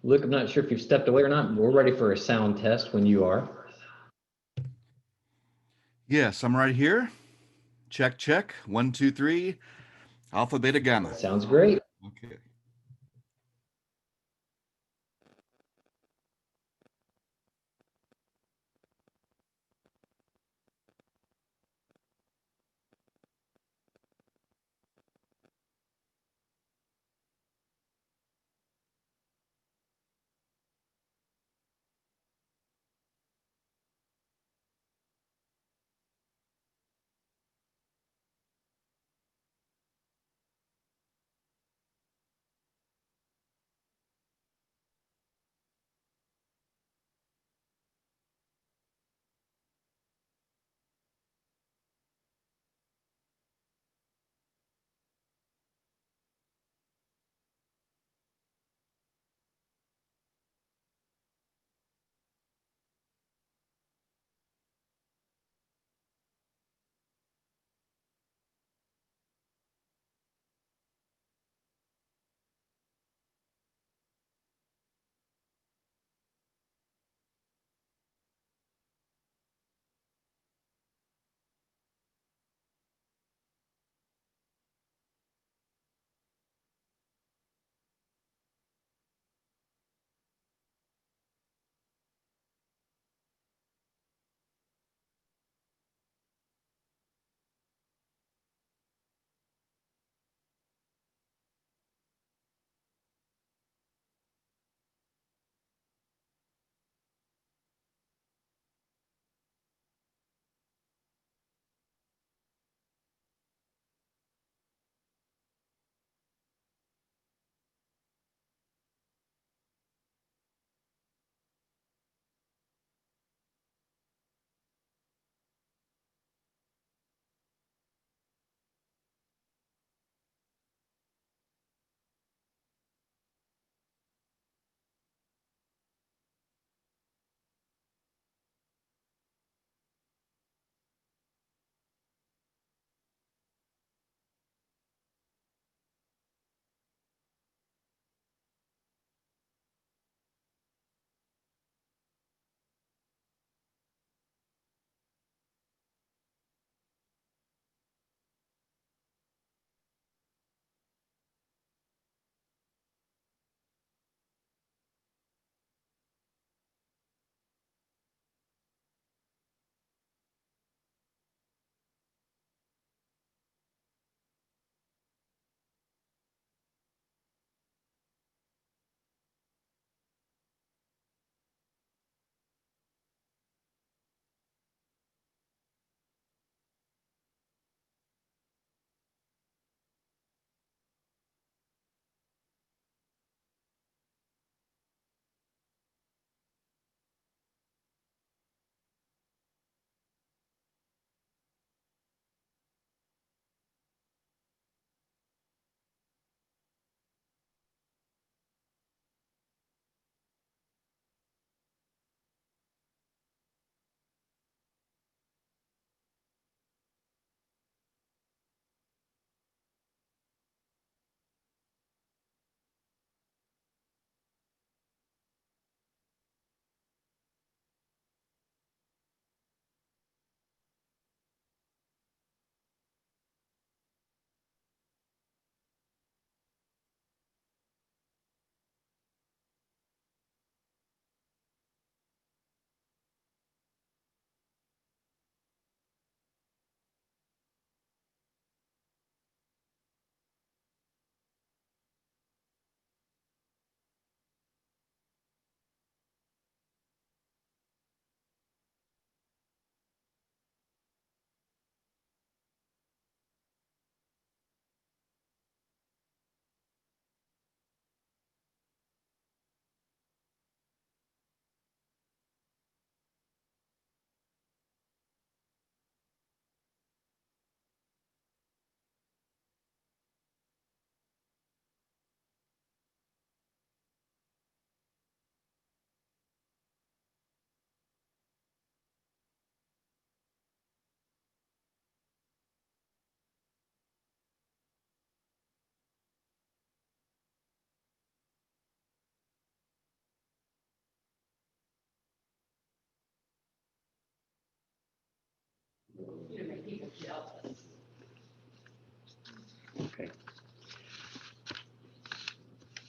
Luke, I'm not sure if you've stepped away or not. We're ready for a sound test when you are. Yes, I'm right here. Check, check. One, two, three. Alpha, beta, gamma. Sounds great. Okay.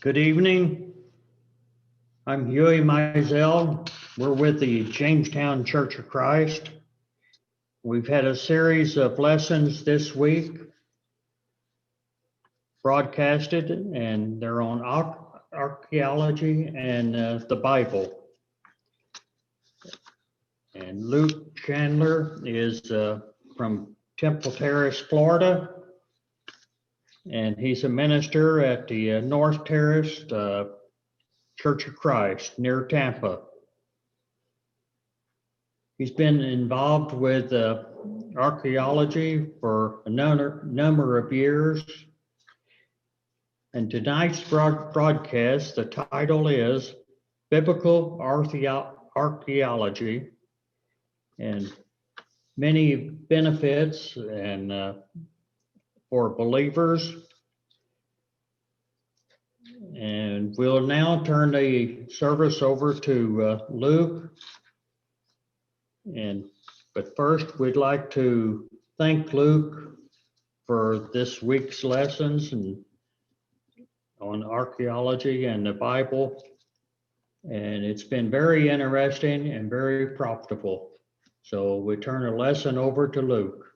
Good evening. I'm Huey Mizell. We're with the Jamestown Church of Christ. We've had a series of lessons this week broadcasted, and they're on archaeology and the Bible. And Luke Chandler is from Temple Terrace, Florida. And he's a minister at the North Terrace Church of Christ near Tampa. He's been involved with archaeology for a number of years. And tonight's broadcast, the title is Biblical Archaeology, and many benefits and for believers. And we'll now turn the service over to Luke. But first, we'd like to thank Luke for this week's lessons and on archaeology and the Bible. And it's been very interesting and very profitable. So we turn the lesson over to Luke.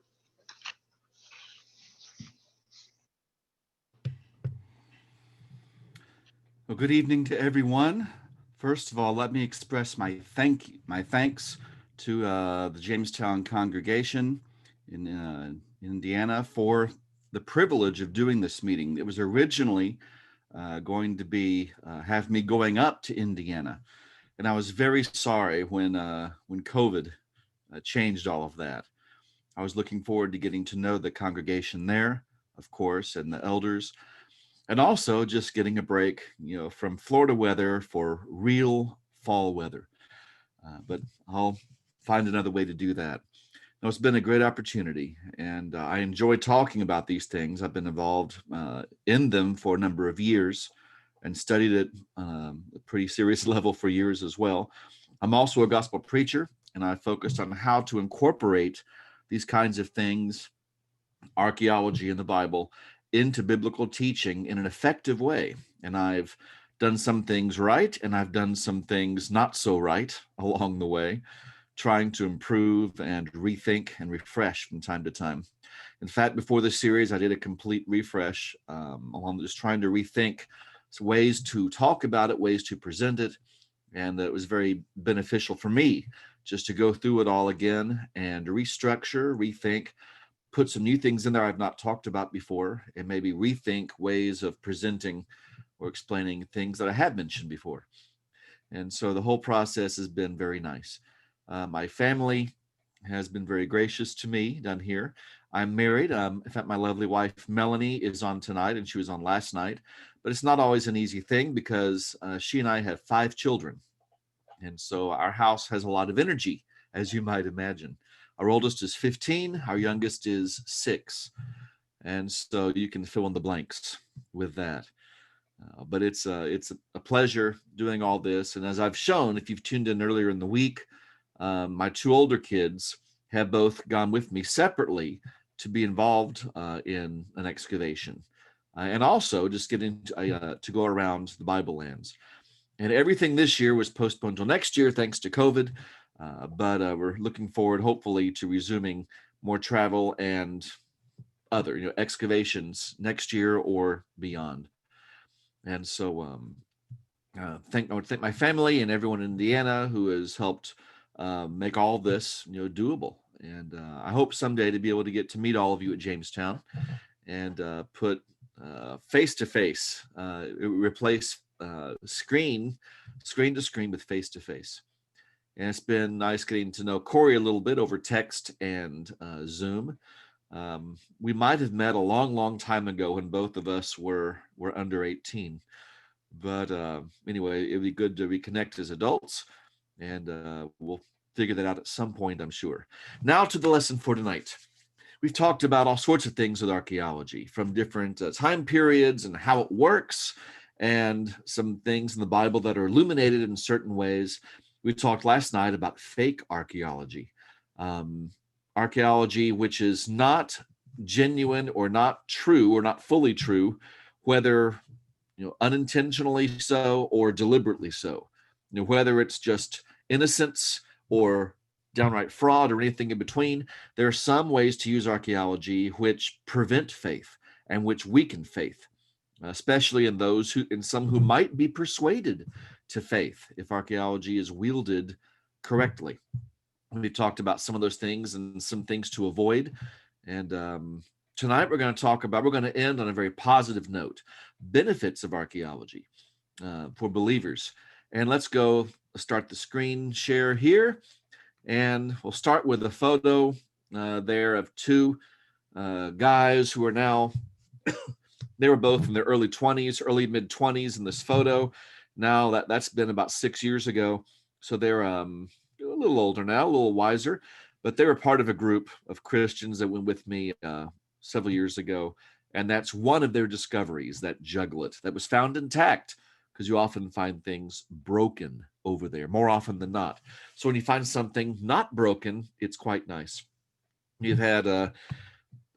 Well, good evening to everyone. First of all, let me express my thanks to the Jamestown congregation in Indiana for the privilege of doing this meeting. It was originally going to be have me going up to Indiana, and I was very sorry when COVID changed all of that. I was looking forward to getting to know the congregation there, of course, and the elders, and also just getting a break, from Florida weather for real fall weather. But I'll find another way to do that. No, it's been a great opportunity, and I enjoy talking about these things. I've been involved in them for a number of years and studied at a pretty serious level for years as well. I'm also a gospel preacher, and I focused on how to incorporate these kinds of things, archaeology and the Bible, into biblical teaching in an effective way. And I've done some things right, and I've done some things not so right along the way, trying to improve and rethink and refresh from time to time. In fact, before this series, I did a complete refresh along just trying to rethink ways to talk about it, ways to present it. And it was very beneficial for me just to go through it all again and restructure, rethink, put some new things in there I've not talked about before, and maybe rethink ways of presenting or explaining things that I have mentioned before. And so the whole process has been very nice. My family has been very gracious to me down here. I'm married. In fact, my lovely wife, Melanie, is on tonight, and she was on last night. But it's not always an easy thing because she and I have 5 children. And so our house has a lot of energy, as you might imagine. Our oldest is 15. Our youngest is 6. And so you can fill in the blanks with that. But it's a pleasure doing all this. And as I've shown, if you've tuned in earlier in the week, my 2 older kids have both gone with me separately to be involved in an excavation. And also just getting to go around the Bible lands. And everything this year was postponed till next year, thanks to COVID. But we're looking forward, hopefully, to resuming more travel and other, excavations next year or beyond. And so I would thank my family and everyone in Indiana who has helped make all this, doable. And I hope someday to be able to get to meet all of you at Jamestown and put face-to-face, replace screen to screen with face-to-face. And it's been nice getting to know Corey a little bit over text and Zoom. We might have met a long time ago when both of us were under 18. But anyway, it'd be good to reconnect as adults, and we'll figure that out at some point, I'm sure. Now to the lesson for tonight. We've talked about all sorts of things with archaeology, from different time periods and how it works, and some things in the Bible that are illuminated in certain ways. We talked last night about fake archaeology, archaeology which is not genuine or not true or not fully true, whether unintentionally so or deliberately so. Whether it's just innocence or downright fraud or anything in between, there are some ways to use archaeology which prevent faith and which weaken faith, especially in some who might be persuaded to faith if archaeology is wielded correctly. We talked about some of those things and some things to avoid. And tonight we're going to end on a very positive note: benefits of archaeology for believers. And let's start the screen share here. And we'll start with a photo there of two guys who are now, they were both in their early mid 20s in this photo. Now that's been about 6 years ago. So they're a little older now, a little wiser, but they were part of a group of Christians that went with me several years ago. And that's one of their discoveries, that juglet that was found intact, because you often find things broken over there, more often than not. So when you find something not broken, it's quite nice. You've had,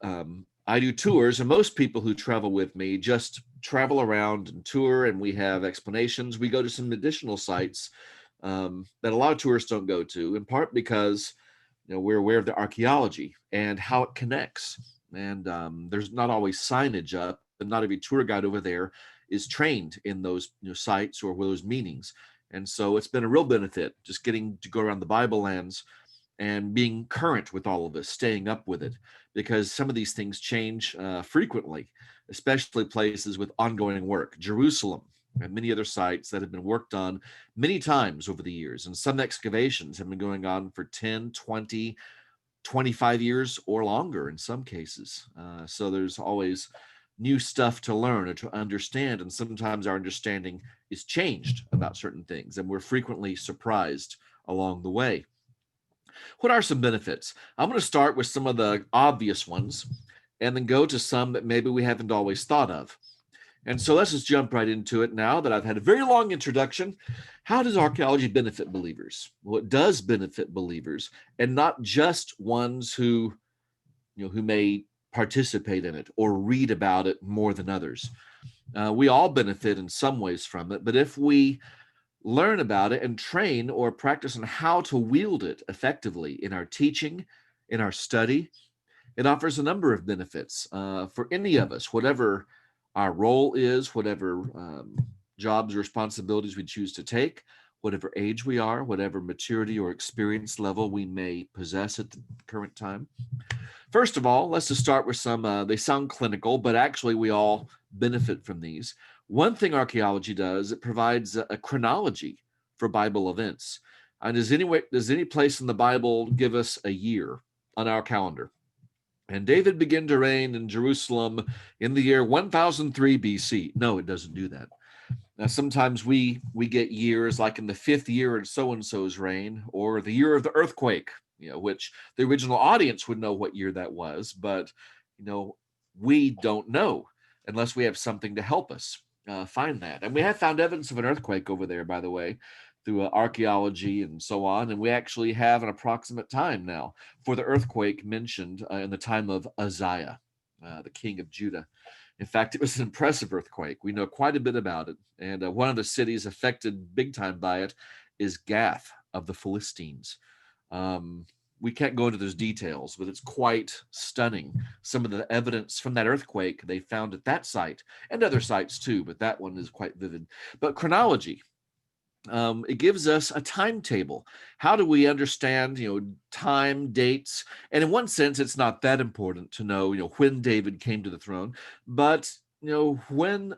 I do tours, and most people who travel with me just travel around and tour, and we have explanations. We go to some additional sites that a lot of tourists don't go to, in part because we're aware of the archaeology and how it connects. And there's not always signage up, and not every tour guide over there is trained in those sites or those meanings. And so it's been a real benefit just getting to go around the Bible lands and being current with all of this, staying up with it, because some of these things change frequently, especially places with ongoing work. Jerusalem and many other sites that have been worked on many times over the years. And some excavations have been going on for 10, 20, 25 years or longer in some cases. So there's always new stuff to learn or to understand. And sometimes our understanding is changed about certain things, and we're frequently surprised along the way. What are some benefits? I'm going to start with some of the obvious ones and then go to some that maybe we haven't always thought of. And so let's just jump right into it now that I've had a very long introduction. How does archaeology benefit believers? Well, it does benefit believers, and not just ones who may participate in it or read about it more than others. We all benefit in some ways from it, but if we learn about it and train or practice on how to wield it effectively in our teaching, in our study, it offers a number of benefits for any of us, whatever our role is, whatever jobs or responsibilities we choose to take, whatever age we are, whatever maturity or experience level we may possess at the current time. First of all, let's just start with some, they sound clinical, but actually we all benefit from these. One thing archaeology does, it provides a chronology for Bible events. And does any place in the Bible give us a year on our calendar? And David began to reign in Jerusalem in the year 1003 BC. No, it doesn't do that. Now, sometimes we get years like in the 5th year in so-and-so's reign, or the year of the earthquake, which the original audience would know what year that was, but, we don't know unless we have something to help us find that. And we have found evidence of an earthquake over there, by the way, through archaeology and so on. And we actually have an approximate time now for the earthquake mentioned in the time of Uzziah, the king of Judah. In fact, it was an impressive earthquake. We know quite a bit about it. And one of the cities affected big time by it is Gath of the Philistines. We can't go into those details, but it's quite stunning. Some of the evidence from that earthquake they found at that site and other sites too, but that one is quite vivid. But chronology, it gives us a timetable. How do we understand, time, dates? And in one sense, it's not that important to know, when David came to the throne, but when,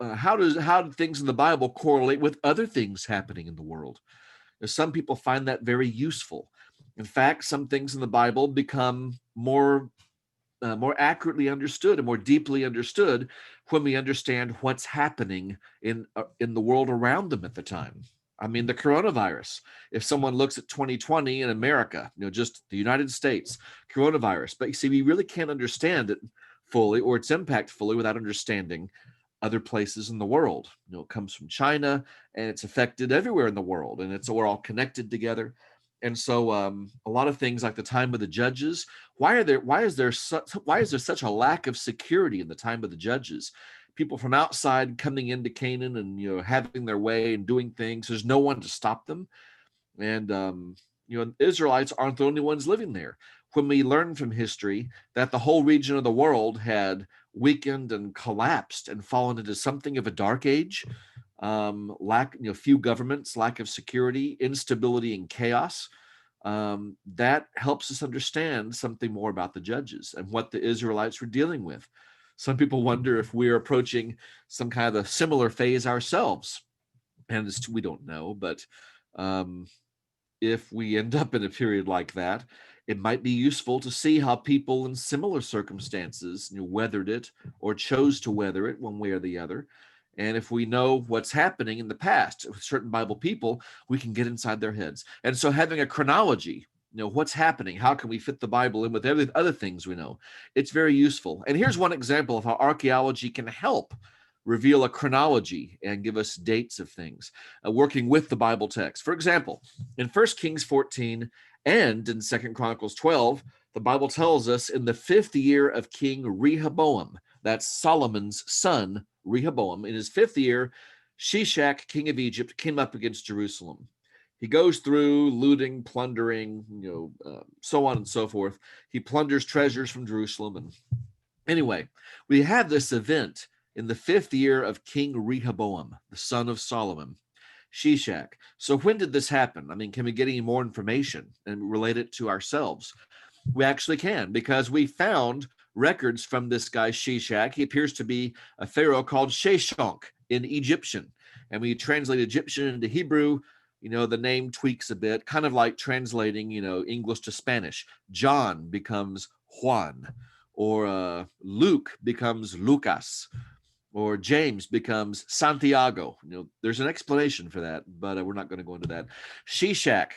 how do things in the Bible correlate with other things happening in the world? Some people find that very useful. In fact, some things in the Bible become more accurately understood and more deeply understood when we understand what's happening in the world around them at the time. I mean, the coronavirus, if someone looks at 2020 in America, just the United States, coronavirus, but you see, we really can't understand it fully or its impact fully without understanding other places in the world. It comes from China and it's affected everywhere in the world, and we're all connected together. And so a lot of things like the time of the judges, why is there such a lack of security in the time of the judges? people from outside coming into Canaan and, having their way and doing things. There's no one to stop them. And, Israelites aren't the only ones living there. When we learn from history that the whole region of the world had weakened and collapsed and fallen into something of a dark age, few governments, lack of security, instability, and chaos, that helps us understand something more about the judges and what the Israelites were dealing with. Some people wonder if we're approaching some kind of a similar phase ourselves, and we don't know, but if we end up in a period like that, it might be useful to see how people in similar circumstances weathered it or chose to weather it one way or the other. And if we know what's happening in the past with certain Bible people, we can get inside their heads. And so having a chronology, what's happening, how can we fit the Bible in with every other things we know? It's very useful. And here's one example of how archaeology can help reveal a chronology and give us dates of things, working with the Bible text. For example, in 1 Kings 14 and in 2 Chronicles 12, the Bible tells us in the 5th year of King Rehoboam, that's Solomon's son, Rehoboam, in his 5th year, Shishak, king of Egypt, came up against Jerusalem. He goes through looting, plundering, so on and so forth. He plunders treasures from Jerusalem. And anyway, we have this event in the 5th year of King Rehoboam, the son of Solomon, Shishak. So when did this happen? I mean, can we get any more information and relate it to ourselves? We actually can, because we found records from this guy Shishak. He appears to be a pharaoh called Sheshonk in Egyptian. And when you translate Egyptian into Hebrew, the name tweaks a bit, kind of like translating, English to Spanish. John becomes Juan, or Luke becomes Lucas, or James becomes Santiago. There's an explanation for that, but we're not going to go into that. Shishak,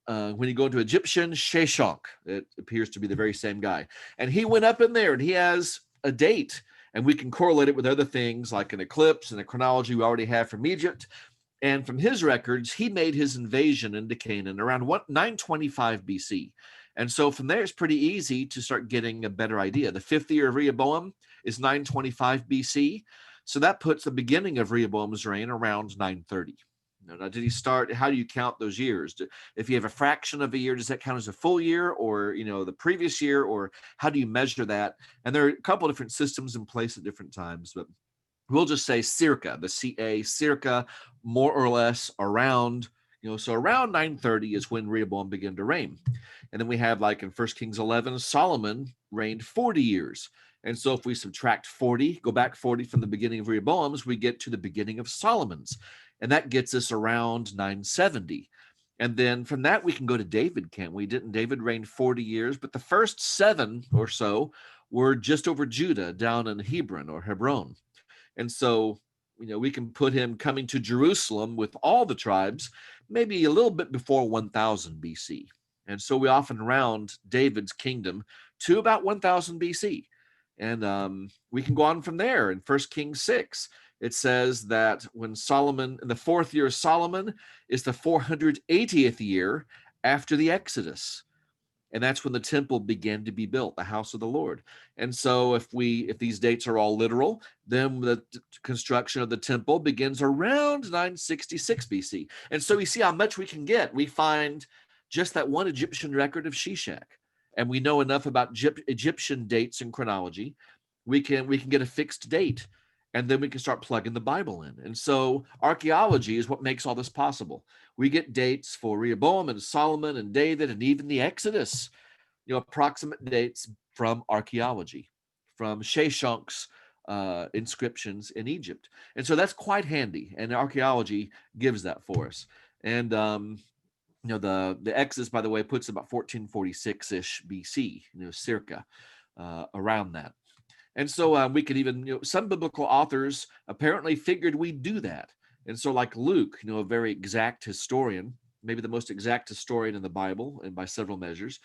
when you go into Egyptian, Sheshonk, it appears to be the very same guy. And he went up in there, and he has a date, and we can correlate it with other things like an eclipse and a chronology we already have from Egypt. And from his records, he made his invasion into Canaan around 925 BC. And so from there, it's pretty easy to start getting a better idea. The 5th year of Rehoboam is 925 BC. So that puts the beginning of Rehoboam's reign around 930. Now, did he start? How do you count those years? If you have a fraction of a year, does that count as a full year, or the previous year, or how do you measure that? And there are a couple of different systems in place at different times, but we'll just say circa, the CA, circa, more or less around, so around 930 is when Rehoboam began to reign. And then we have, like in 1 Kings 11, Solomon reigned 40 years. And so if we subtract 40, go back 40 from the beginning of Rehoboam's, we get to the beginning of Solomon's. And that gets us around 970. And then from that, we can go to David, can't we? Didn't David reign 40 years? But the first 7 or so were just over Judah, down in Hebron or Hebron. And so, we can put him coming to Jerusalem with all the tribes, maybe a little bit before 1000 BC. And so we often round David's kingdom to about 1000 BC. And we can go on from there. In 1 Kings 6, it says that when Solomon, in the 4th year of Solomon, is the 480th year after the Exodus. And that's when the temple began to be built, the house of the Lord. And so if these dates are all literal, then the construction of the temple begins around 966 BC. And so we see how much we can get. We find just that one Egyptian record of Shishak, and we know enough about Egyptian dates and chronology. We can get a fixed date, and then we can start plugging the Bible in. And so archaeology is what makes all this possible. We get dates for Rehoboam and Solomon and David and even the Exodus, approximate dates from archaeology, from Sheshonk's inscriptions in Egypt. And so that's quite handy, and archaeology gives that for us. And the Exodus, by the way, puts about 1446-ish BC, circa, around that. And so we could even, some biblical authors apparently figured we'd do that. And so like Luke, a very exact historian, maybe the most exact historian in the Bible, and by several measures,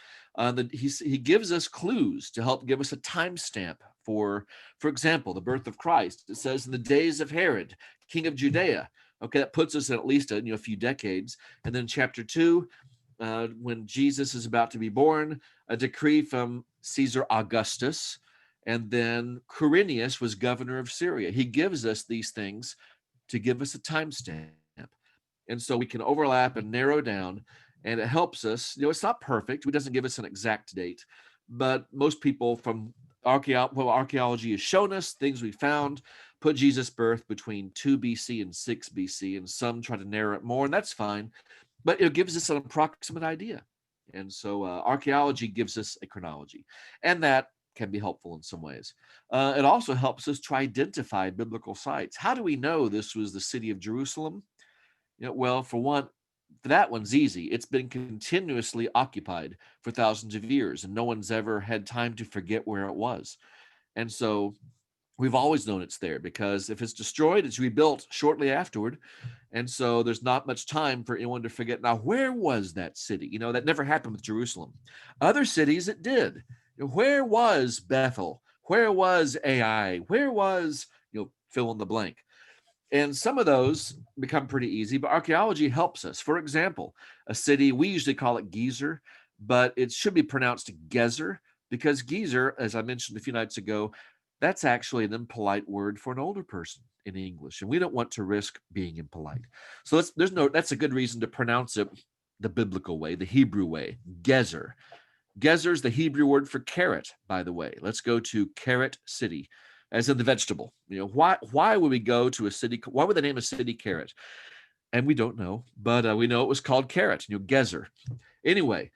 he gives us clues to help give us a timestamp for example, the birth of Christ. It says in the days of Herod, king of Judea. Okay, that puts us in at least a few decades. And then chapter 2, when Jesus is about to be born, a decree from Caesar Augustus. And then Quirinius was governor of Syria. He gives us these things to give us a timestamp. And so we can overlap and narrow down, and it helps us. It's not perfect. It doesn't give us an exact date, but most people from archaeology has shown us, things we found, put Jesus' birth between 2 BC and 6 BC, and some try to narrow it more, and that's fine. But it gives us an approximate idea. And so archaeology gives us a chronology, and that can be helpful in some ways. It also helps us to identify biblical sites. How do we know this was the city of Jerusalem? Well, for one, that one's easy. It's been continuously occupied for thousands of years, and no one's ever had time to forget where it was. And so we've always known it's there, because if it's destroyed, it's rebuilt shortly afterward. And so there's not much time for anyone to forget. Now, where was that city? That never happened with Jerusalem. Other cities, it did. Where was Bethel? Where was Ai? Where was, fill in the blank? And some of those become pretty easy, but archaeology helps us. For example, a city, we usually call it Gezer, but it should be pronounced Gezer, because Gezer, as I mentioned a few nights ago, that's actually an impolite word for an older person in English, and we don't want to risk being impolite. So that's a good reason to pronounce it the biblical way, the Hebrew way, Gezer. Gezer is the Hebrew word for carrot, by the way. Let's go to Carrot City, as in the vegetable. Why would we go to a city? Why would they name a city Carrot? And we don't know, but we know it was called Carrot, Gezer. Anyway,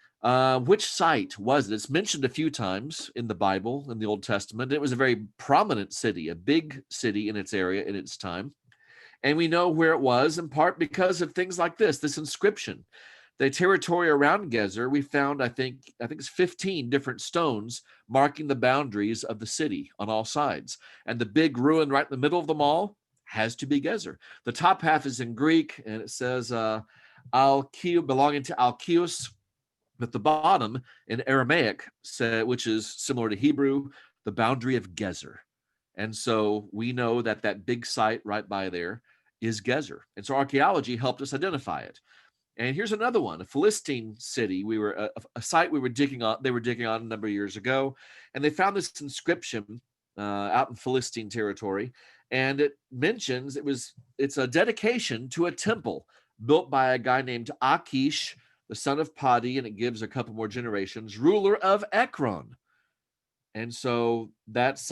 which site was it? It's mentioned a few times in the Bible, in the Old Testament. It was a very prominent city, a big city in its area in its time. And we know where it was in part because of things like this inscription. The territory around Gezer, we found, I think it's 15 different stones marking the boundaries of the city on all sides. And the big ruin right in the middle of them all has to be Gezer. The top half is in Greek, and it says Alkeo, belonging to Alkeus. But the bottom in Aramaic, which is similar to Hebrew, the boundary of Gezer. And so we know that big site right by there is Gezer. And so archaeology helped us identify it. And here's another one, a Philistine city. A site we were digging on. They were digging on a number of years ago, and they found this inscription out in Philistine territory, and it mentions it's a dedication to a temple built by a guy named Achish, the son of Padi, and it gives a couple more generations, ruler of Ekron. And so that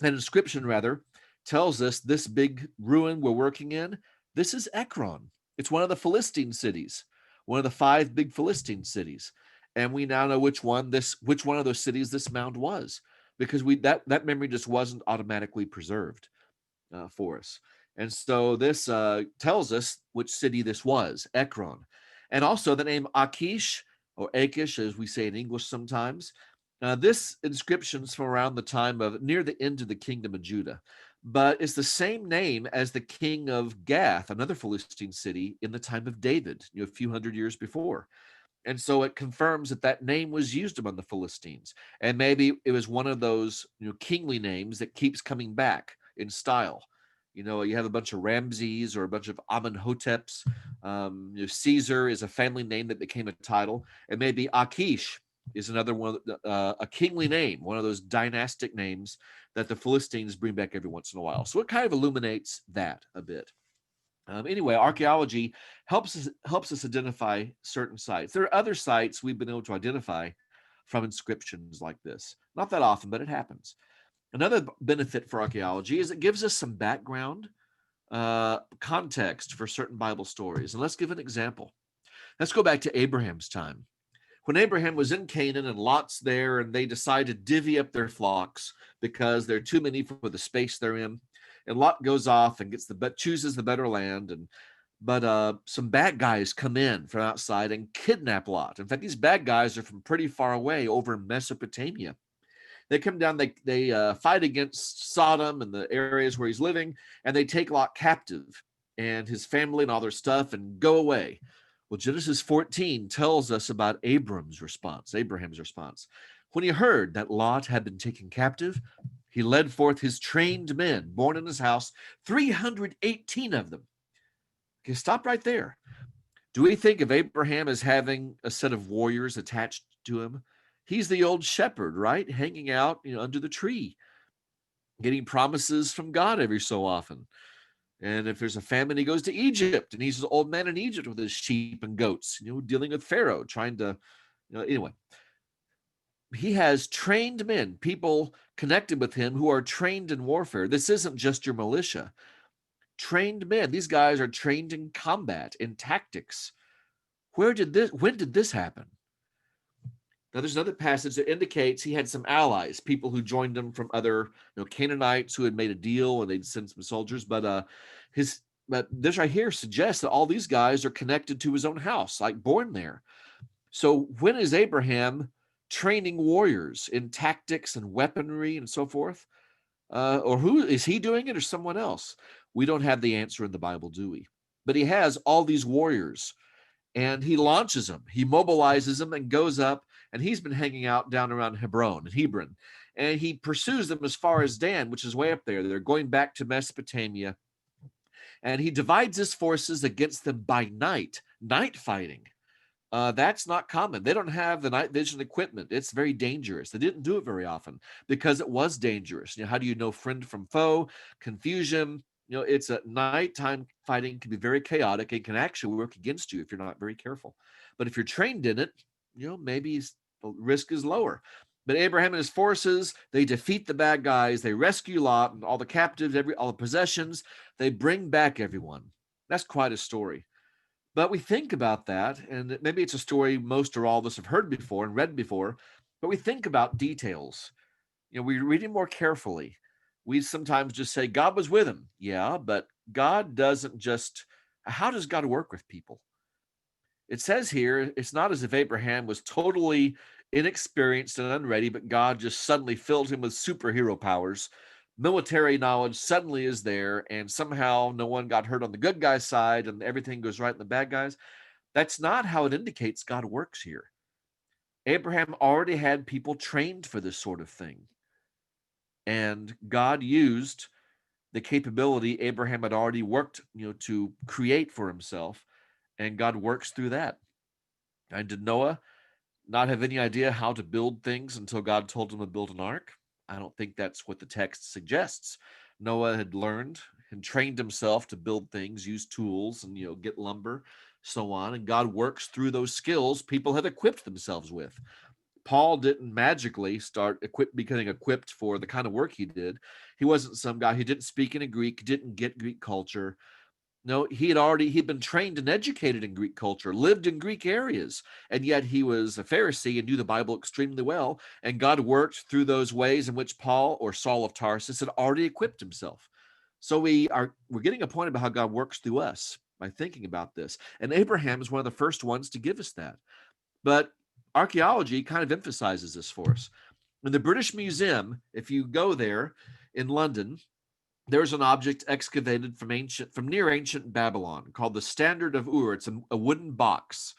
inscription rather, tells us this big ruin we're working in, this is Ekron. It's one of the Philistine cities, one of the 5 big Philistine cities. And we now know which one of those cities this mound was, because that memory just wasn't automatically preserved for us. And so this tells us which city this was, Ekron. And also the name Achish, or Achish, as we say in English sometimes. This inscription's from around the time of near the end of the kingdom of Judah. But it's the same name as the king of Gath, another Philistine city, in the time of David, a few hundred years before. And so it confirms that name was used among the Philistines. And maybe it was one of those kingly names that keeps coming back in style. You have a bunch of Ramses or a bunch of Amenhoteps. Caesar is a family name that became a title. And maybe Achish is another one, a kingly name, one of those dynastic names that the Philistines bring back every once in a while. So it kind of illuminates that a bit. Anyway, archaeology helps us identify certain sites. There are other sites we've been able to identify from inscriptions like this. Not that often, but it happens. Another benefit for archaeology is it gives us some background context for certain Bible stories. And let's give an example. Let's go back to Abraham's time. When Abraham was in Canaan and Lot's there, and they decide to divvy up their flocks because there are too many for the space they're in, and Lot goes off and chooses the better land, but some bad guys come in from outside and kidnap Lot. In fact, these bad guys are from pretty far away over in Mesopotamia. They come down, they fight against Sodom and the areas where he's living, and they take Lot captive and his family and all their stuff and go away. Well, Genesis 14 tells us about Abraham's response. When he heard that Lot had been taken captive, he led forth his trained men, born in his house, 318 of them. Okay, stop right there. Do we think of Abraham as having a set of warriors attached to him? He's the old shepherd, right? Hanging out, under the tree, getting promises from God every so often. And if there's a famine, he goes to Egypt, and he's an old man in Egypt with his sheep and goats, dealing with Pharaoh, trying to, anyway. He has trained men, people connected with him who are trained in warfare. This isn't just your militia. Trained men. These guys are trained in combat, in tactics. When did this happen? Now, there's another passage that indicates he had some allies, people who joined him from other, Canaanites who had made a deal and they'd send some soldiers. But this right here suggests that all these guys are connected to his own house, like born there. So when is Abraham training warriors in tactics and weaponry and so forth? Or who is he doing it, or someone else? We don't have the answer in the Bible, do we? But he has all these warriors, and he launches them. He mobilizes them and goes up, and he's been hanging out down around Hebron, and he pursues them as far as Dan, which is way up there. They're going back to Mesopotamia, and he divides his forces against them by night fighting. That's not common. They don't have the night vision equipment. It's very dangerous. They didn't do it very often because it was dangerous. How do you know friend from foe? Confusion. It's a nighttime fighting can be very chaotic. It can actually work against you if you're not very careful. But if you're trained in it, maybe the risk is lower. But Abraham and his forces, they defeat the bad guys. They rescue Lot and all the captives, all the possessions. They bring back everyone. That's quite a story. But we think about that, and maybe it's a story most or all of us have heard before and read before, but we think about details. We read it more carefully. We sometimes just say God was with him. Yeah, but God doesn't just, how does God work with people? It says here, it's not as if Abraham was totally inexperienced and unready, but God just suddenly filled him with superhero powers. Military knowledge suddenly is there, and somehow no one got hurt on the good guy's side and everything goes right in the bad guys. That's not how it indicates God works here. Abraham already had people trained for this sort of thing. And God used the capability Abraham had already worked, to create for himself, and God works through that. And did Noah not have any idea how to build things until God told him to build an ark? I don't think that's what the text suggests. Noah had learned and trained himself to build things, use tools, and get lumber, so on. And God works through those skills people have equipped themselves with. Paul didn't magically start becoming equipped for the kind of work he did. He wasn't some guy who didn't speak in Greek, didn't get Greek culture. No, he'd been trained and educated in Greek culture, lived in Greek areas, and yet he was a Pharisee and knew the Bible extremely well. And God worked through those ways in which Paul or Saul of Tarsus had already equipped himself. So we're getting a point about how God works through us by thinking about this. And Abraham is one of the first ones to give us that. But archaeology kind of emphasizes this for us. In the British Museum, if you go there in London, there's an object excavated from near ancient Babylon called the Standard of Ur. It's a wooden box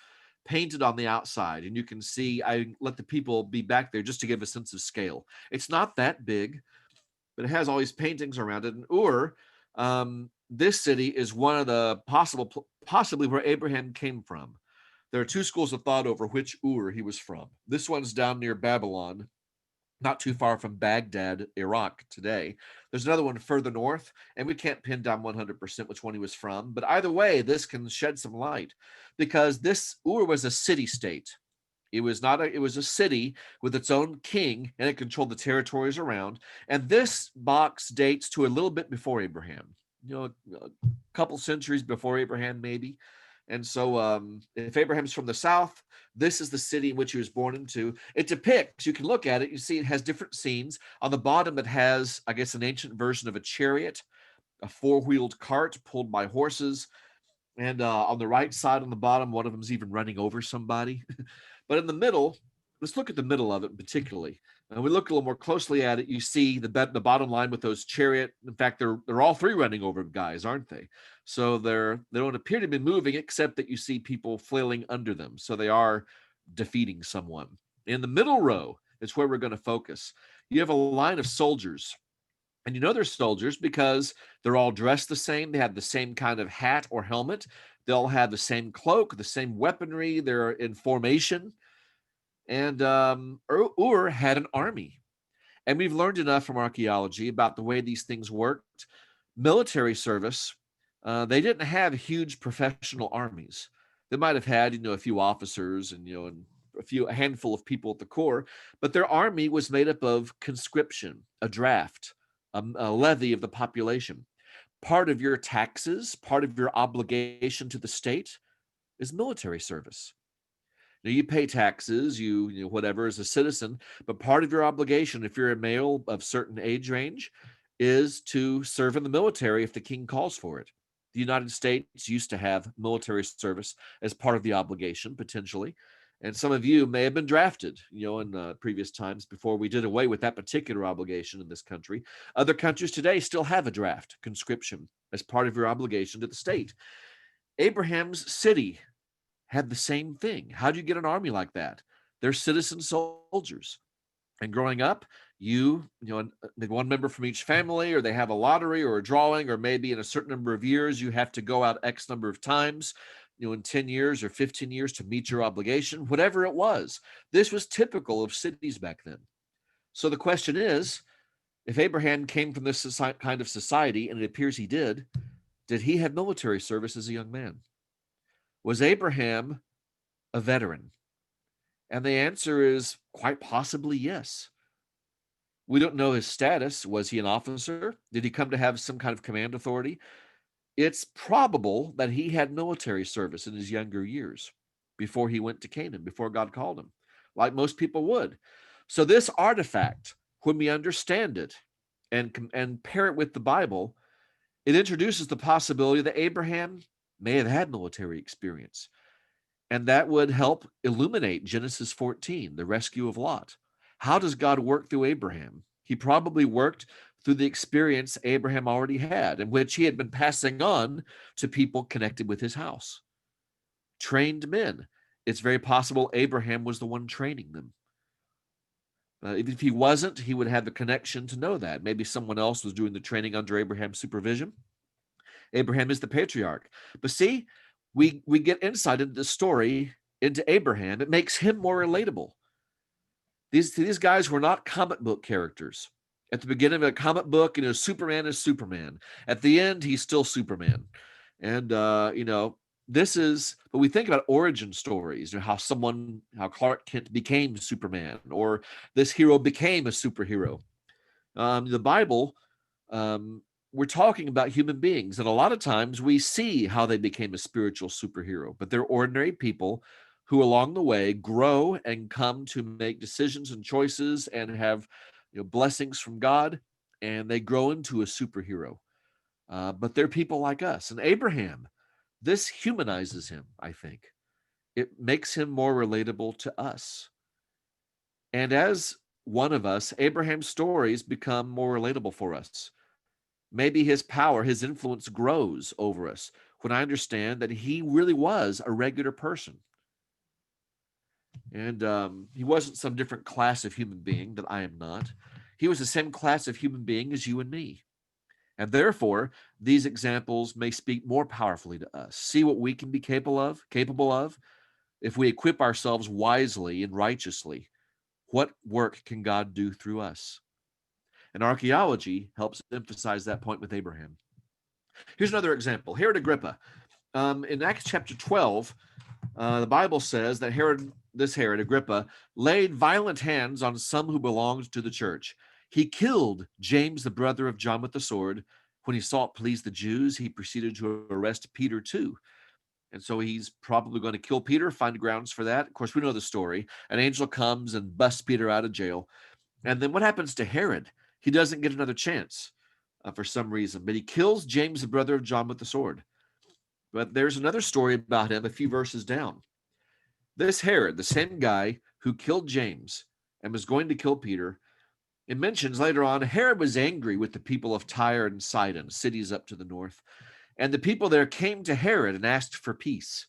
painted on the outside, and you can see, I let the people be back there just to give a sense of scale. It's not that big, but it has all these paintings around it. And Ur, this city is one of the possibly where Abraham came from. There are two schools of thought over which Ur he was from. This one's down near Babylon, not too far from Baghdad, Iraq today. There's another one further north, and we can't pin down 100% which one he was from. But either way, this can shed some light, because this Ur was a city-state. It was a city with its own king, and it controlled the territories around. And this box dates to a little bit before Abraham, a couple centuries before Abraham, maybe. And so if Abraham's from the south, this is the city in which he was born into. It depicts, you can look at it, you see it has different scenes. On the bottom, it has, I guess, an ancient version of a chariot, a four-wheeled cart pulled by horses. And on the right side, on the bottom, one of them is even running over somebody. But in the middle, let's look at the middle of it particularly. And we look a little more closely at it, you see the bottom line with those chariot. In fact, they're all three running over guys, aren't they? So they don't appear to be moving, except that you see people flailing under them. So they are defeating someone. In the middle row is where we're going to focus. You have a line of soldiers. And you know they're soldiers because they're all dressed the same. They have the same kind of hat or helmet. They'll have the same cloak, the same weaponry. They're in formation. And Ur had an army. And we've learned enough from archaeology about the way these things worked. Military service, they didn't have huge professional armies. They might have had, a few officers and a handful of people at the core, but their army was made up of conscription, a draft, a levy of the population. Part of your taxes, part of your obligation to the state is military service. Now, you pay taxes, whatever as a citizen, but part of your obligation, if you're a male of certain age range, is to serve in the military if the king calls for it. The United States used to have military service as part of the obligation, potentially. And some of you may have been drafted, in previous times before we did away with that particular obligation in this country. Other countries today still have a draft, conscription, as part of your obligation to the state. Abraham's city had the same thing. How do you get an army like that? They're citizen soldiers. And growing up, one member from each family, or they have a lottery or a drawing, or maybe in a certain number of years, you have to go out X number of times, in 10 years or 15 years to meet your obligation, whatever it was. This was typical of cities back then. So the question is, if Abraham came from this kind of society, and it appears he did he have military service as a young man? Was Abraham a veteran? And the answer is quite possibly yes. We don't know his status. Was he an officer? Did he come to have some kind of command authority? It's probable that he had military service in his younger years before he went to Canaan, before God called him, like most people would. So this artifact, when we understand it and pair it with the Bible, it introduces the possibility that Abraham may have had military experience. And that would help illuminate Genesis 14, the rescue of Lot. How does God work through Abraham? He probably worked through the experience Abraham already had, in which he had been passing on to people connected with his house. Trained men. It's very possible Abraham was the one training them. Even if he wasn't, he would have the connection to know that. Maybe someone else was doing the training under Abraham's supervision. Abraham is the patriarch. But see, we get insight into the story, into Abraham. It makes him more relatable. These guys were not comic book characters. At the beginning of a comic book, Superman is Superman. At the end, he's still Superman. And, this is, but we think about origin stories, how Clark Kent became Superman, or this hero became a superhero. The Bible, we're talking about human beings, and a lot of times we see how they became a spiritual superhero, but they're ordinary people who along the way grow and come to make decisions and choices and have blessings from God, and they grow into a superhero. But they're people like us. And Abraham, this humanizes him, I think. It makes him more relatable to us. And as one of us, Abraham's stories become more relatable for us. Maybe his power, his influence grows over us when I understand that he really was a regular person. And he wasn't some different class of human being that I am not. He was the same class of human being as you and me. And therefore, these examples may speak more powerfully to us. See what we can be capable of if we equip ourselves wisely and righteously. What work can God do through us? And archaeology helps emphasize that point with Abraham. Here's another example. Herod Agrippa. In Acts chapter 12, the Bible says that Herod Agrippa laid violent hands on some who belonged to the church. He killed James, the brother of John, with the sword. When he sought to please the Jews, he proceeded to arrest Peter too. And so he's probably going to kill Peter, find grounds for that. Of course, we know the story. An angel comes and busts Peter out of jail. And then what happens to Herod? He doesn't get another chance for some reason, but he kills James, the brother of John, with the sword. But there's another story about him a few verses down. This Herod, the same guy who killed James and was going to kill Peter, it mentions later on, Herod was angry with the people of Tyre and Sidon, cities up to the north. And the people there came to Herod and asked for peace.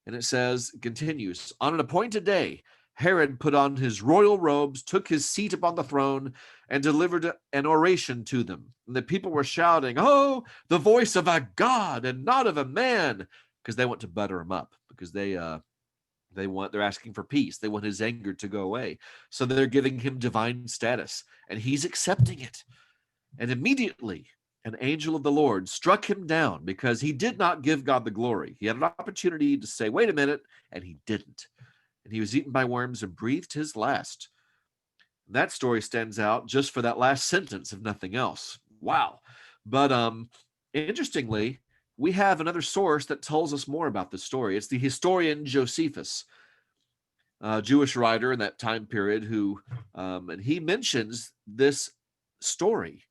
And it says, it continues, on an appointed day, Herod put on his royal robes, took his seat upon the throne, and delivered an oration to them. And the people were shouting, "Oh, the voice of a God and not of a man," because they want to butter him up, because they They're asking for peace. They want his anger to go away. So they're giving him divine status, and he's accepting it. And immediately an angel of the Lord struck him down because he did not give God the glory. He had an opportunity to say, wait a minute, and he didn't. And he was eaten by worms and breathed his last. That story stands out just for that last sentence, if nothing else. Wow. But interestingly, we have another source that tells us more about this story. It's the historian Josephus, a Jewish writer in that time period, who and he mentions this story,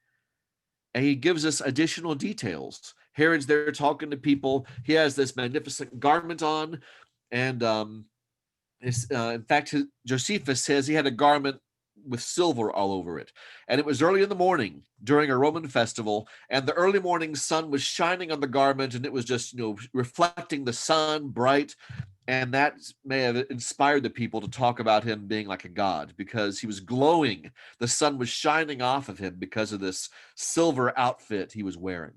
and he gives us additional details. Herod's there talking to people. He has this magnificent garment on, and in fact, Josephus says he had a garment with silver all over it. And it was early in the morning during a Roman festival, and the early morning sun was shining on the garment, and it was just, reflecting the sun bright. And that may have inspired the people to talk about him being like a god, because he was glowing. The sun was shining off of him because of this silver outfit he was wearing.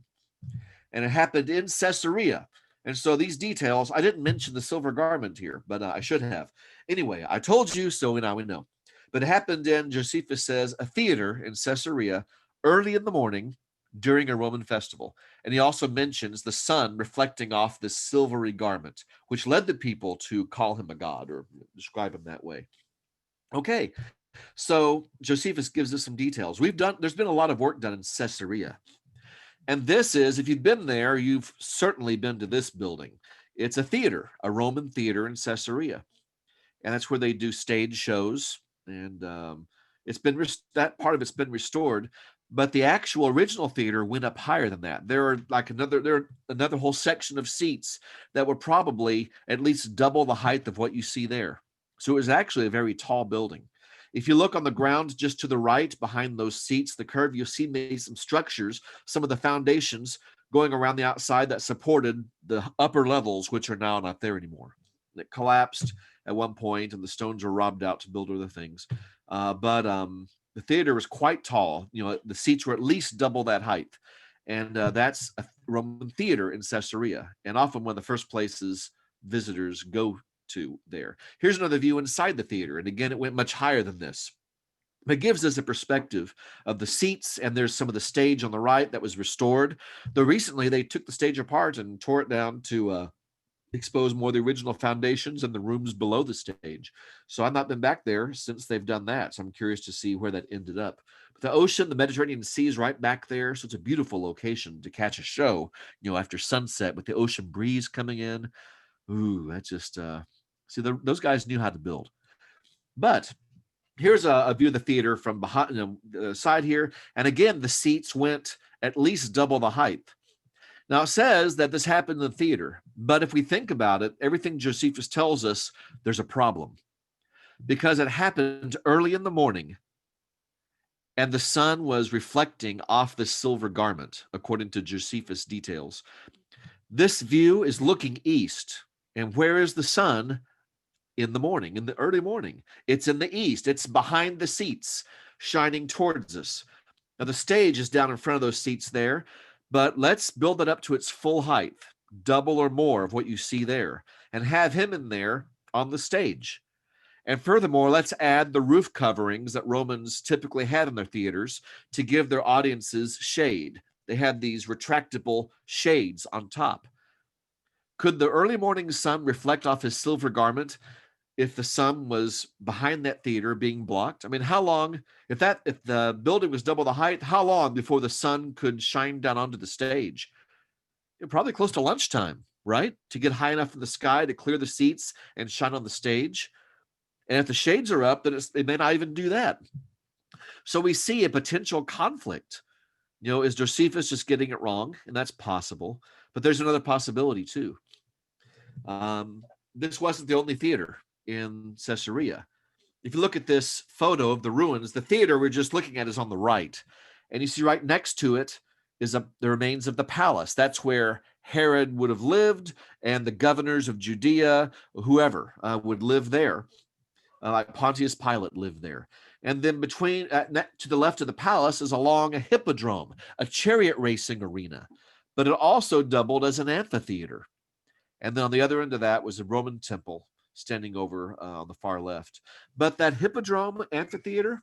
And it happened in Caesarea. And so these details, I didn't mention the silver garment here, but I should have. Anyway, I told you, so now we know. But it happened in, Josephus says, a theater in Caesarea early in the morning during a Roman festival. And he also mentions the sun reflecting off this silvery garment, which led the people to call him a god or describe him that way. Okay, so Josephus gives us some details. There's been a lot of work done in Caesarea. And this is, if you've been there, you've certainly been to this building. It's a theater, a Roman theater in Caesarea. And that's where they do stage shows. And that part of it's been restored. But the actual original theater went up higher than that. There are another whole section of seats that were probably at least double the height of what you see there. So it was actually a very tall building. If you look on the ground just to the right behind those seats, the curve, you'll see maybe some structures, some of the foundations going around the outside that supported the upper levels, which are now not there anymore. It collapsed at one point, and the stones were robbed out to build other things. But the theater was quite tall. The seats were at least double that height. And that's a Roman theater in Caesarea, and often one of the first places visitors go to there. Here's another view inside the theater. And again, it went much higher than this. It gives us a perspective of the seats, and there's some of the stage on the right that was restored. Though recently they took the stage apart and tore it down to expose more of the original foundations and the rooms below the stage. So I've not been back there since they've done that. So I'm curious to see where that ended up. But the ocean, the Mediterranean Sea is right back there. So it's a beautiful location to catch a show, after sunset with the ocean breeze coming in. Ooh, that's just, those guys knew how to build. But here's a view of the theater from behind the side here. And again, the seats went at least double the height. Now, it says that this happened in the theater, but if we think about it, everything Josephus tells us, there's a problem, because it happened early in the morning, and the sun was reflecting off the silver garment, according to Josephus' details. This view is looking east, and where is the sun? In the morning, in the early morning. It's in the east. It's behind the seats, shining towards us. Now, the stage is down in front of those seats there. But let's build it up to its full height, double or more of what you see there, and have him in there on the stage. And furthermore, let's add the roof coverings that Romans typically had in their theaters to give their audiences shade. They had these retractable shades on top. Could the early morning sun reflect off his silver garment if the sun was behind that theater being blocked? I mean, how long, if the building was double the height, how long before the sun could shine down onto the stage? Probably close to lunchtime, right? To get high enough in the sky to clear the seats and shine on the stage. And if the shades are up, then they may not even do that. So we see a potential conflict. Is Josephus just getting it wrong? And that's possible. But there's another possibility too. This wasn't the only theater in Caesarea. If you look at this photo of the ruins, the theater we're just looking at is on the right. And you see right next to it is the remains of the palace. That's where Herod would have lived, and the governors of Judea, whoever would live there. Like Pontius Pilate lived there. And then between, to the left of the palace is along a hippodrome, a chariot racing arena. But it also doubled as an amphitheater. And then on the other end of that was a Roman temple standing over on the far left. But that Hippodrome amphitheater,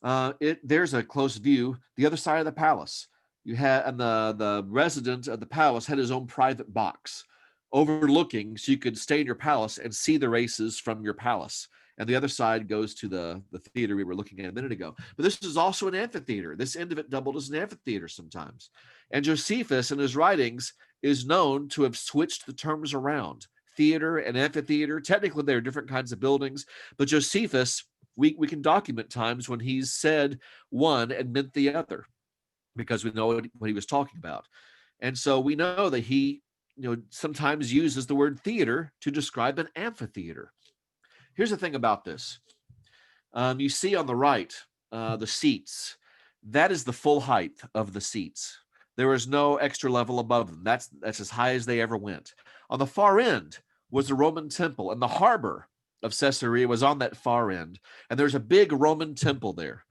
there's a close view. The other side of the palace, you had, and the resident of the palace had his own private box overlooking, so you could stay in your palace and see the races from your palace. And the other side goes to the theater we were looking at a minute ago. But this is also an amphitheater. This end of it doubled as an amphitheater sometimes. And Josephus in his writings is known to have switched the terms around. Theater and amphitheater, technically they're different kinds of buildings, but Josephus, we can document times when he's said one and meant the other, because we know what he was talking about. And so we know that he, sometimes uses the word theater to describe an amphitheater. Here's the thing about this. You see on the right, the seats. That is the full height of the seats. There was no extra level above them. That's as high as they ever went. On the far end was the Roman temple, and the harbor of Caesarea was on that far end. And there's a big Roman temple there.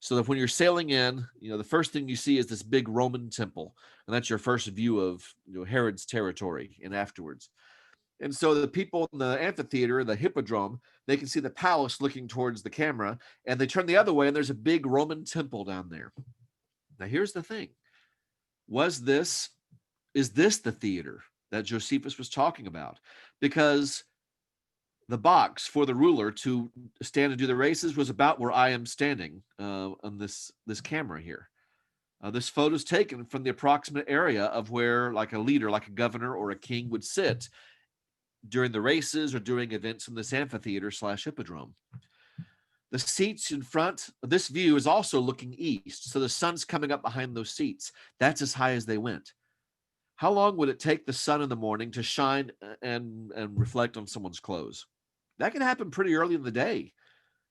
So that when you're sailing in, the first thing you see is this big Roman temple. And that's your first view of Herod's territory and afterwards. And so the people in the amphitheater, the hippodrome, they can see the palace looking towards the camera, and they turn the other way, and there's a big Roman temple down there. Now, here's the thing. Is this the theater that Josephus was talking about? Because the box for the ruler to stand and do the races was about where I am standing on this camera here. This photo is taken from the approximate area of where, like a leader, like a governor or a king, would sit during the races or during events in this amphitheater / hippodrome. The seats in front, this view is also looking east. So the sun's coming up behind those seats. That's as high as they went. How long would it take the sun in the morning to shine and reflect on someone's clothes? That can happen pretty early in the day,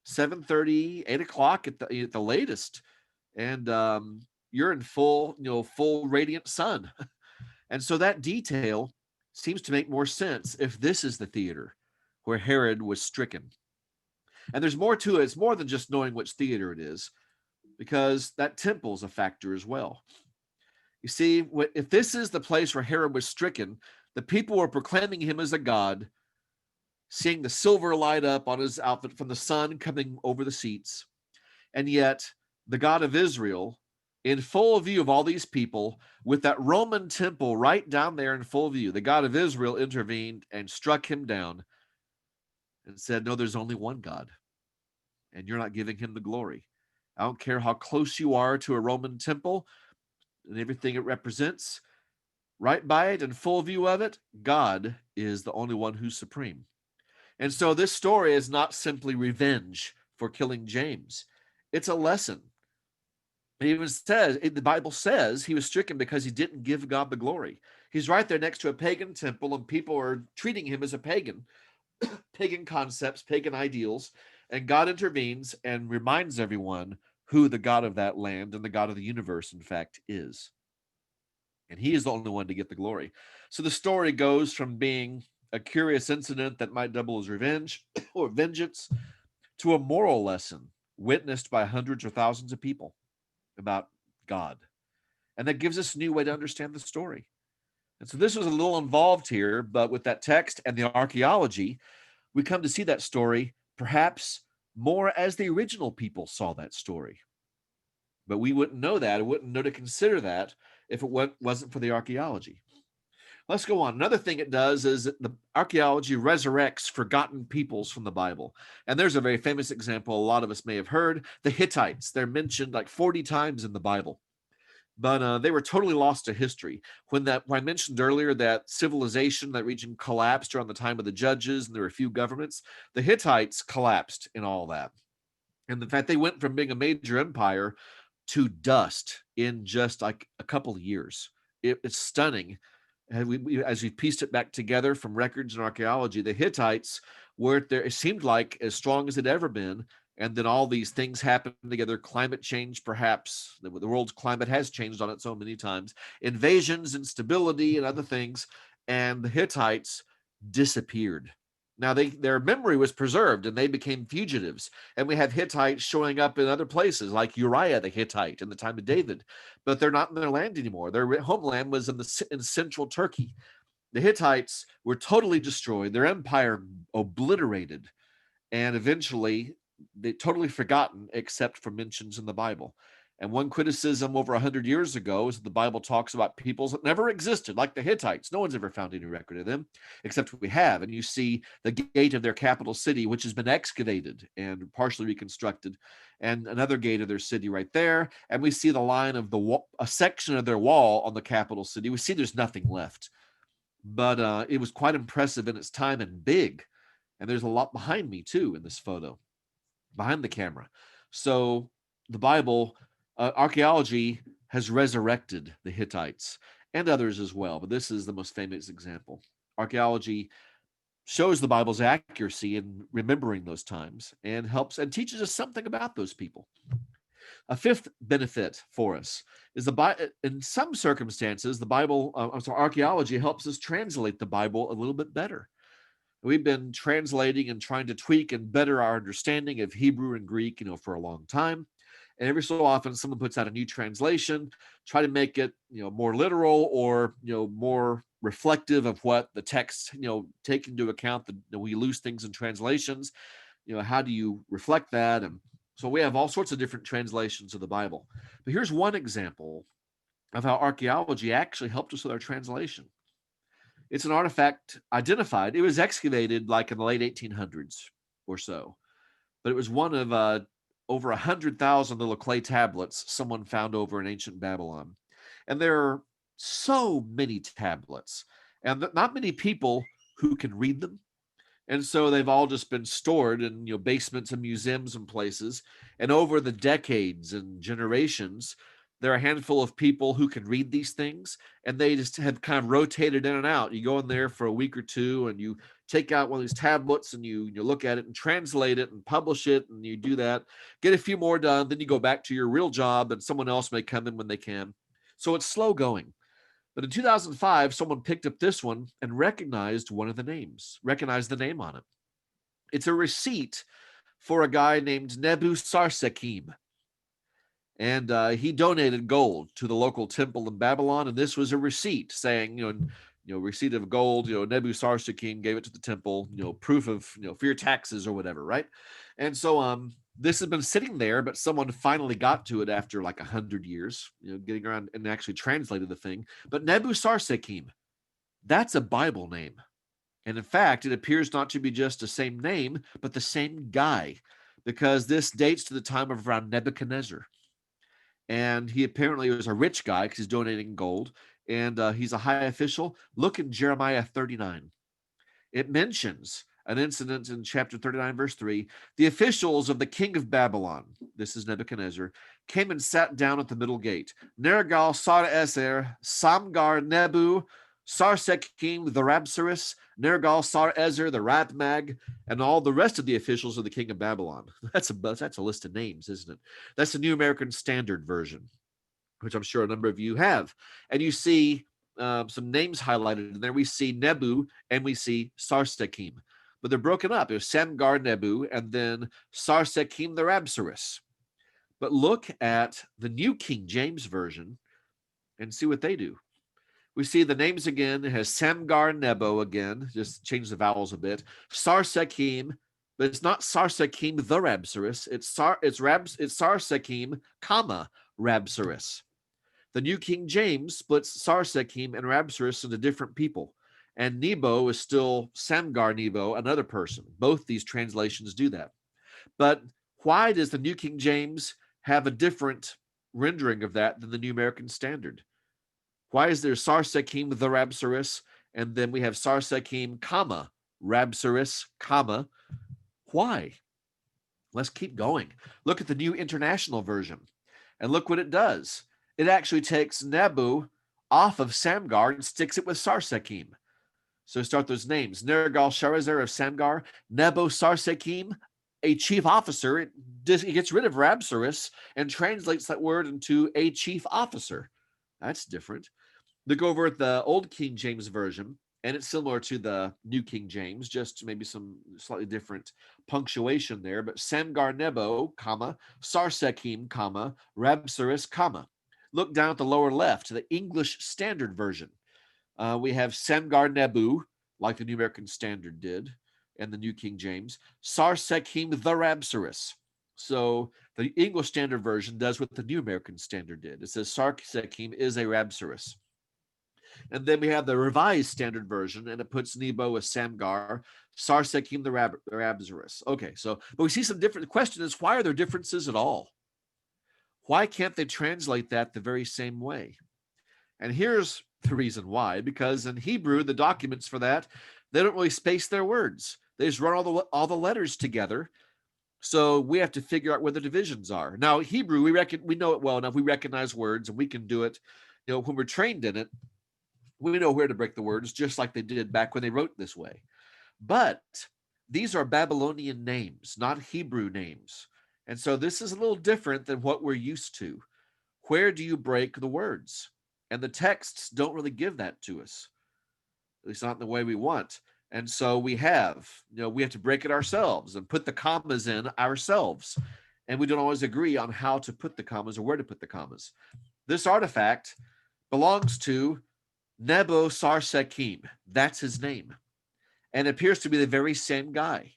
7:30, 8 o'clock at the latest. And you're in full radiant sun. And so that detail seems to make more sense if this is the theater where Herod was stricken. And there's more to it. It's more than just knowing which theater it is, because that temple is a factor as well. You see, if this is the place where Herod was stricken, the people were proclaiming him as a god, seeing the silver light up on his outfit from the sun coming over the seats. And yet the God of Israel, in full view of all these people, with that Roman temple right down there in full view, the God of Israel intervened and struck him down and said, no, there's only one God, and you're not giving him the glory. I don't care how close you are to a Roman temple and everything it represents. Right by it, in full view of it, God is the only one who's supreme. And so this story is not simply revenge for killing James. It's a lesson. It even says, the Bible says he was stricken because he didn't give God the glory. He's right there next to a pagan temple, and people are treating him as a pagan, pagan concepts, pagan ideals. And God intervenes and reminds everyone who the God of that land and the God of the universe, in fact, is. And he is the only one to get the glory. So the story goes from being a curious incident that might double as revenge or vengeance to a moral lesson witnessed by hundreds or thousands of people about God. And that gives us a new way to understand the story. And so this was a little involved here, but with that text and the archaeology, we come to see that story perhaps more as the original people saw that story. But we wouldn't know that. I wouldn't know to consider that if it wasn't for the archaeology. Let's go on. Another thing it does is the archaeology resurrects forgotten peoples from the Bible. And there's a very famous example a lot of us may have heard, the Hittites. They're mentioned like 40 times in the Bible. But they were totally lost to history. When I mentioned earlier that civilization, that region collapsed around the time of the judges, and there were a few governments, the Hittites collapsed in all that. And in fact, they went from being a major empire to dust in just like a couple of years. It's stunning. And as we pieced it back together from records and archaeology, the Hittites were there, it seemed like as strong as it ever been. And then all these things happened together. Climate change, perhaps. The world's climate has changed on it so many times. Invasions, instability, and other things. And the Hittites disappeared. Now, their memory was preserved, and they became fugitives. And we have Hittites showing up in other places, like Uriah the Hittite in the time of David. But they're not in their land anymore. Their homeland was in central Turkey. The Hittites were totally destroyed, their empire obliterated, and eventually they totally forgotten except for mentions in the Bible. And one criticism over 100 years ago is that the Bible talks about peoples that never existed, like the Hittites. No one's ever found any record of them, except we have. And you see the gate of their capital city, which has been excavated and partially reconstructed, and another gate of their city right there. And we see the line of the wall, a section of their wall on the capital city. We see there's nothing left, but it was quite impressive in its time and big. And there's a lot behind me too in this photo, behind the camera. So the Bible, archaeology has resurrected the Hittites and others as well, but this is the most famous example. Archaeology shows the Bible's accuracy in remembering those times and helps and teaches us something about those people. A fifth benefit for us is in some circumstances, the Bible, archaeology helps us translate the Bible a little bit better. We've been translating and trying to tweak and better our understanding of Hebrew and Greek, for a long time. And every so often, someone puts out a new translation, try to make it, more literal or, more reflective of what the text, take into account that we lose things in translations. How do you reflect that? And so we have all sorts of different translations of the Bible. But here's one example of how archaeology actually helped us with our translation. It's an artifact identified. It was excavated like in the late 1800s or so, but it was one of over 100,000 little clay tablets someone found over in ancient Babylon. And there are so many tablets and not many people who can read them. And so they've all just been stored in basements and museums and places. And over the decades and generations, there are a handful of people who can read these things, and they just have kind of rotated in and out. You go in there for a week or two, and you take out one of these tablets, and you look at it and translate it and publish it, and you do that, get a few more done, then you go back to your real job, and someone else may come in when they can. So it's slow going. But in 2005, someone picked up this one and recognized the name on it. It's a receipt for a guy named Nebu Sarsekim. And he donated gold to the local temple in Babylon. And this was a receipt saying, receipt of gold, Nebu Sarsekim gave it to the temple, proof of, for your taxes or whatever, right? And so this has been sitting there, but someone finally got to it after like 100 years, getting around and actually translated the thing. But Nebu Sarsekim, that's a Bible name. And in fact, it appears not to be just the same name, but the same guy, because this dates to the time of around Nebuchadnezzar. And he apparently was a rich guy because he's donating gold, and he's a high official. Look in Jeremiah 39. It mentions an incident in chapter 39, verse 3. The officials of the king of Babylon, this is Nebuchadnezzar, came and sat down at the middle gate. Nergal, Sar-Ezer, Samgar, Nebu, Sarsekim, the Rabsaris, Nergal, Sar-Ezer, the Rathmag, and all the rest of the officials of the king of Babylon. That's a list of names, isn't it? That's the New American Standard Version, which I'm sure a number of you have. And you see some names highlighted in there. We see Nebu and we see Sarsekim, but they're broken up. There's Samgar Nebu and then Sarsekim the Rabsaris. But look at the New King James Version and see what they do. We see the names again. It has Samgar Nebo again, just change the vowels a bit. Sarsekim, but it's not Sarsekim the Rabsaris. It's Sarsekim, Rabsaris. The New King James splits Sarsekim and Rabsaris into different people. And Nebo is still Samgar Nebo, another person. Both these translations do that. But why does the New King James have a different rendering of that than the New American Standard? Why is there Sarsekim the Rabsaris, and then we have Sarsekim, Rabsaris, why? Let's keep going. Look at the New International Version, and look what it does. It actually takes Nebu off of Samgar and sticks it with Sarsekim. So start those names. Nergal Sharezer of Samgar, Nebo Sarsekim, a chief officer. It gets rid of Rabsaris and translates that word into a chief officer. That's different. Look over at the Old King James Version, and it's similar to the New King James, just maybe some slightly different punctuation there. But Samgar Nebo, Sarsekim, Rabsaris, Look down at the lower left, the English Standard Version. We have Samgar Nebu, like the New American Standard did, and the New King James. Sarsekim the Rabsaris. So the English Standard Version does what the New American Standard did. It says Sarsekim is a Rabsaris. And then we have the Revised Standard Version, and it puts Nebo as Samgar, Sarsekim the Rabsaris. Okay, so, but we see some different. The question is, why are there differences at all? Why can't they translate that the very same way? And here's the reason why, because in Hebrew, the documents for that, they don't really space their words. They just run all the letters together. So we have to figure out where the divisions are. Now, Hebrew, we know it well enough. We recognize words, and we can do it. You know, when we're trained in it, we know where to break the words, just like they did back when they wrote this way. But these are Babylonian names, not Hebrew names. And so this is a little different than what we're used to. Where do you break the words? And the texts don't really give that to us, at least not in the way we want. And so we have to break it ourselves and put the commas in ourselves. And we don't always agree on how to put the commas or where to put the commas. This artifact belongs to Nebo Sarsekim. That's his name. And it appears to be the very same guy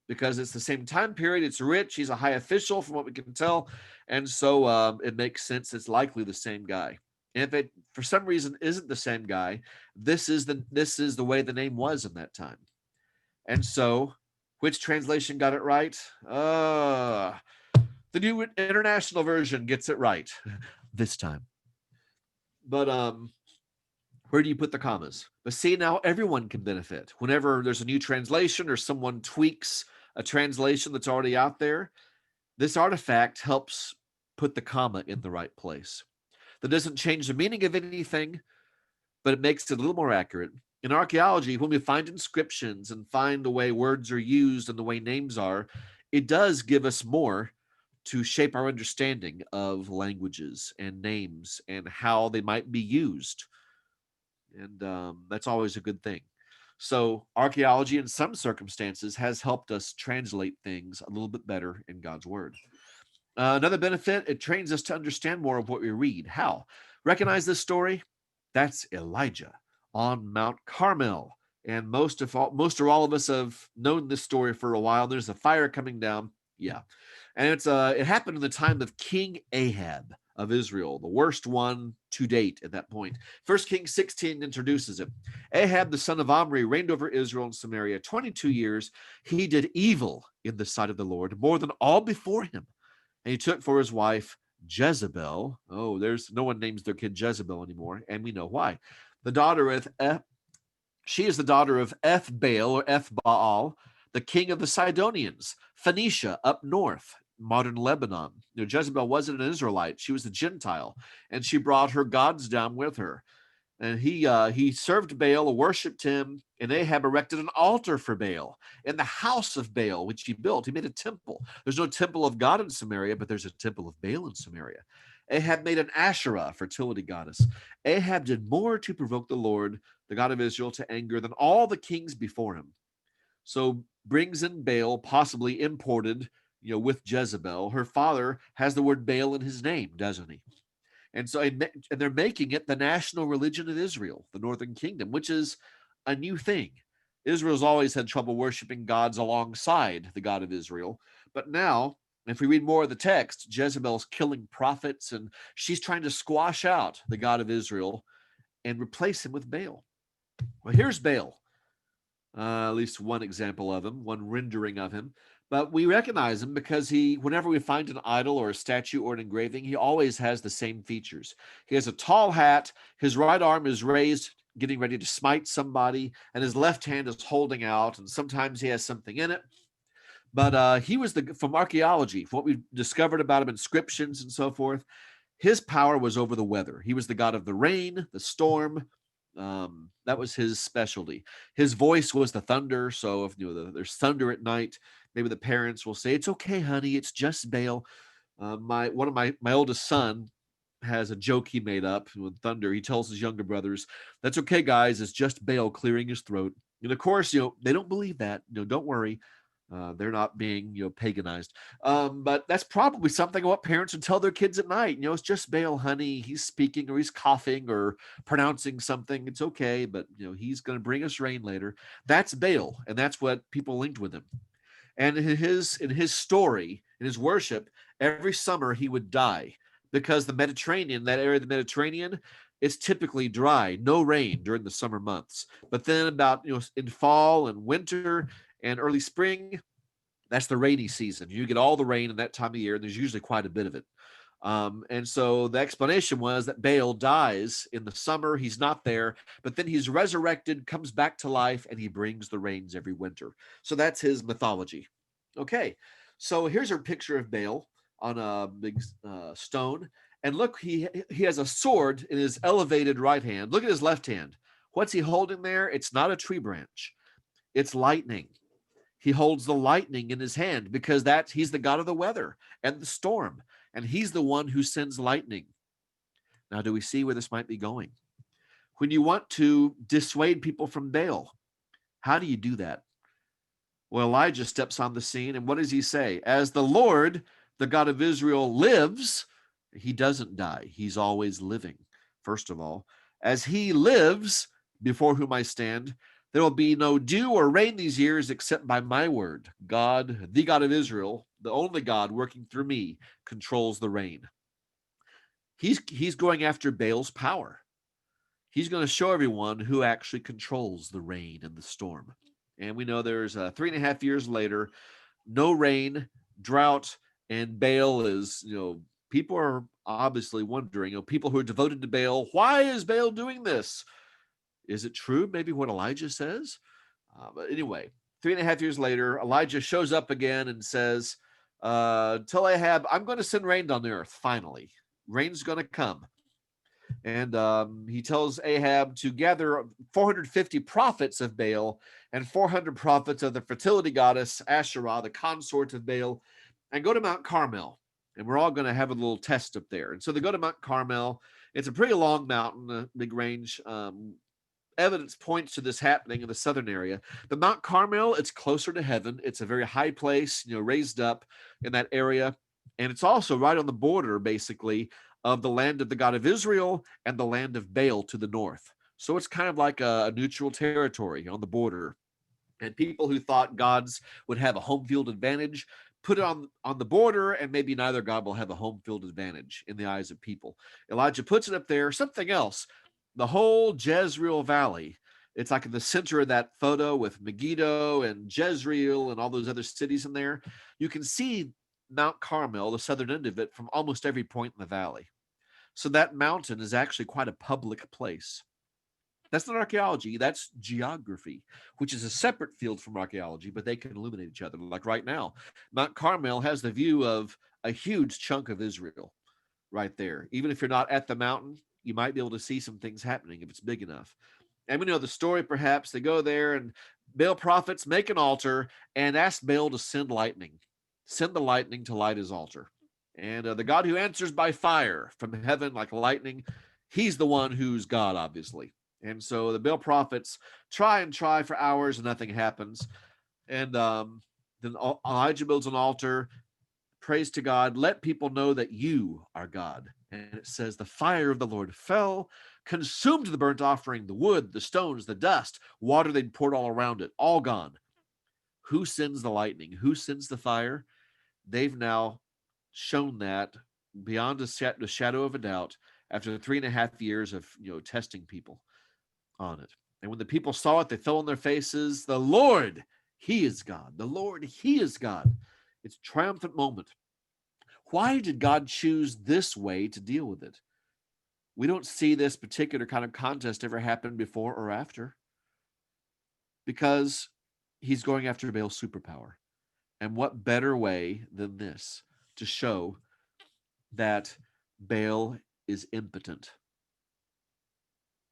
because it's the same time period. It's rich. He's a high official from what we can tell. And so it makes sense. It's likely the same guy. And if it, for some reason, isn't the same guy, this is the way the name was in that time. And so, which translation got it right? The New International Version gets it right this time. But where do you put the commas? But see, now everyone can benefit. Whenever there's a new translation or someone tweaks a translation that's already out there, this artifact helps put the comma in the right place. That doesn't change the meaning of anything, but it makes it a little more accurate. In archaeology, when we find inscriptions and find the way words are used and the way names are, it does give us more to shape our understanding of languages and names and how they might be used. And that's always a good thing. So archaeology, in some circumstances, has helped us translate things a little bit better in God's word. Another benefit, it trains us to understand more of what we read. How? Recognize this story? That's Elijah on Mount Carmel. And most or all of us have known this story for a while. There's a fire coming down. Yeah. And it happened in the time of King Ahab of Israel, the worst one to date at that point. 1 Kings 16 introduces it. Ahab, the son of Omri, reigned over Israel and Samaria 22 years. He did evil in the sight of the Lord more than all before him. And he took for his wife Jezebel. Oh, there's no one names their kid Jezebel anymore, and we know why. She is the daughter of Ethbaal or Ethbaal, the king of the Sidonians, Phoenicia up north, modern Lebanon. Jezebel wasn't an Israelite; she was a Gentile, and she brought her gods down with her. And he served Baal, worshipped him, and Ahab erected an altar for Baal in the house of Baal, which he built. He made a temple. There's no temple of God in Samaria, but there's a temple of Baal in Samaria. Ahab made an Asherah, fertility goddess. Ahab did more to provoke the Lord, the God of Israel, to anger than all the kings before him. So brings in Baal, possibly imported, with Jezebel. Her father has the word Baal in his name, doesn't he? And so, and they're making it the national religion of Israel, the northern kingdom, which is a new thing. Israel's always had trouble worshiping gods alongside the God of Israel. But now, if we read more of the text, Jezebel's killing prophets, and she's trying to squash out the God of Israel and replace him with Baal. Well, here's Baal. At least one example of him, one rendering of him. But we recognize him because whenever we find an idol or a statue or an engraving, he always has the same features. He has a tall hat, his right arm is raised, getting ready to smite somebody, and his left hand is holding out, and sometimes he has something in it. But he was from archaeology, from what we've discovered about him, inscriptions and so forth, his power was over the weather. He was the god of the rain, the storm. That was his specialty. His voice was the thunder. So if there's thunder at night, maybe the parents will say, "It's okay, honey. It's just Baal." One of my oldest son has a joke he made up with thunder. He tells his younger brothers, "That's okay, guys. It's just Baal clearing his throat." And of course, they don't believe that. Don't worry. They're not being, paganized. But that's probably something what parents would tell their kids at night. It's just Baal, honey. He's speaking or he's coughing or pronouncing something. It's okay, but he's going to bring us rain later. That's Baal, and that's what people linked with him. And in his story, in his worship, every summer he would die because the Mediterranean, that area of the Mediterranean, it's typically dry, no rain during the summer months. But then about in fall and winter and early spring, that's the rainy season. You get all the rain in that time of year, and there's usually quite a bit of it. And so the explanation was that Baal dies in the summer. He's not there, but then he's resurrected, comes back to life, and he brings the rains every winter. So that's his mythology. Okay, so here's a picture of Baal on a big stone. And look, he has a sword in his elevated right hand. Look at his left hand. What's he holding there? It's not a tree branch. It's lightning. He holds the lightning in his hand because he's the god of the weather and the storm, and he's the one who sends lightning. Now, do we see where this might be going? When you want to dissuade people from Baal, how do you do that? Well, Elijah steps on the scene, and what does he say? As the Lord, the God of Israel, lives, he doesn't die. He's always living, first of all. As he lives, before whom I stand, there will be no dew or rain these years except by my word. God, the God of Israel, the only God working through me, controls the rain. He's going after Baal's power. He's going to show everyone who actually controls the rain and the storm. And we know there's 3.5 years later, no rain, drought, and Baal is, people are obviously wondering, people who are devoted to Baal, why is Baal doing this? Is it true? Maybe what Elijah says? But anyway, 3.5 years later, Elijah shows up again and says, tell Ahab, I'm going to send rain on the earth, finally. Rain's going to come. And he tells Ahab to gather 450 prophets of Baal and 400 prophets of the fertility goddess Asherah, the consort of Baal, and go to Mount Carmel. And we're all going to have a little test up there. And so they go to Mount Carmel. It's a pretty long mountain, a big range. Evidence points to this happening in the southern area. The Mount Carmel, it's closer to heaven. It's a very high place, raised up in that area. And it's also right on the border, basically, of the land of the God of Israel and the land of Baal to the north. So it's kind of like a neutral territory on the border. And people who thought gods would have a home field advantage put it on the border, and maybe neither God will have a home field advantage in the eyes of people. Elijah puts it up there. Something else. The whole Jezreel Valley, it's like in the center of that photo with Megiddo and Jezreel and all those other cities in there. You can see Mount Carmel, the southern end of it, from almost every point in the valley. So that mountain is actually quite a public place. That's not archaeology, that's geography, which is a separate field from archaeology, but they can illuminate each other. Like right now, Mount Carmel has the view of a huge chunk of Israel right there. Even if you're not at the mountain, you might be able to see some things happening if it's big enough. And we know the story, perhaps. They go there and Baal prophets make an altar and ask Baal to send lightning. Send the lightning to light his altar. And the God who answers by fire from heaven like lightning, he's the one who's God, obviously. And so the Baal prophets try for hours and nothing happens. And then Elijah builds an altar, prays to God, let people know that you are God. And it says the fire of the Lord fell, consumed the burnt offering, the wood, the stones, the dust, water they'd poured all around it, all gone. Who sends the lightning? Who sends the fire? They've now shown that beyond the shadow of a doubt after 3.5 years of testing people on it. And when the people saw it, they fell on their faces. The Lord, he is God. The Lord, he is God. It's a triumphant moment. Why did God choose this way to deal with it? We don't see this particular kind of contest ever happen before or after, because he's going after Baal's superpower. And what better way than this to show that Baal is impotent?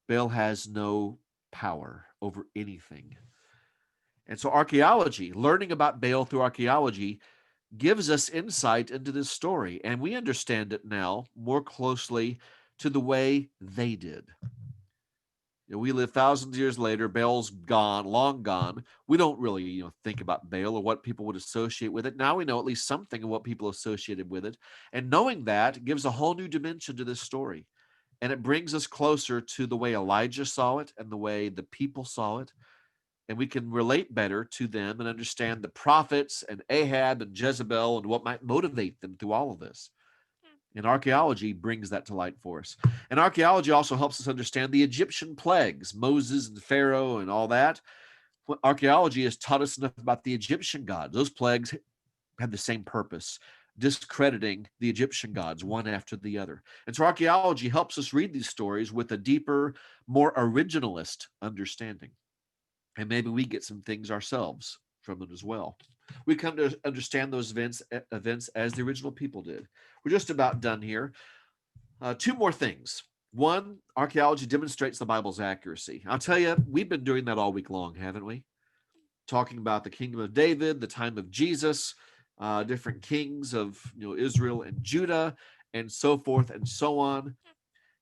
Baal has no power over anything. And so archaeology, learning about Baal through archaeology, gives us insight into this story, and we understand it now more closely to the way they did. We live thousands of years later. Baal's gone, long gone. We don't really, think about Baal or what people would associate with it. Now we know at least something of what people associated with it. And knowing that gives a whole new dimension to this story. And it brings us closer to the way Elijah saw it and the way the people saw it. And we can relate better to them and understand the prophets and Ahab and Jezebel and what might motivate them through all of this. And archaeology brings that to light for us. And archaeology also helps us understand the Egyptian plagues, Moses and Pharaoh and all that. Archaeology has taught us enough about the Egyptian gods. Those plagues had the same purpose, discrediting the Egyptian gods one after the other. And so archaeology helps us read these stories with a deeper, more originalist understanding. And maybe we get some things ourselves from it as well. We come to understand those events as the original people did. We're just about done here. Two more things. One, archaeology demonstrates the Bible's accuracy. I'll tell you, we've been doing that all week long, haven't we? Talking about the kingdom of David, the time of Jesus, different kings of Israel and Judah, and so forth and so on.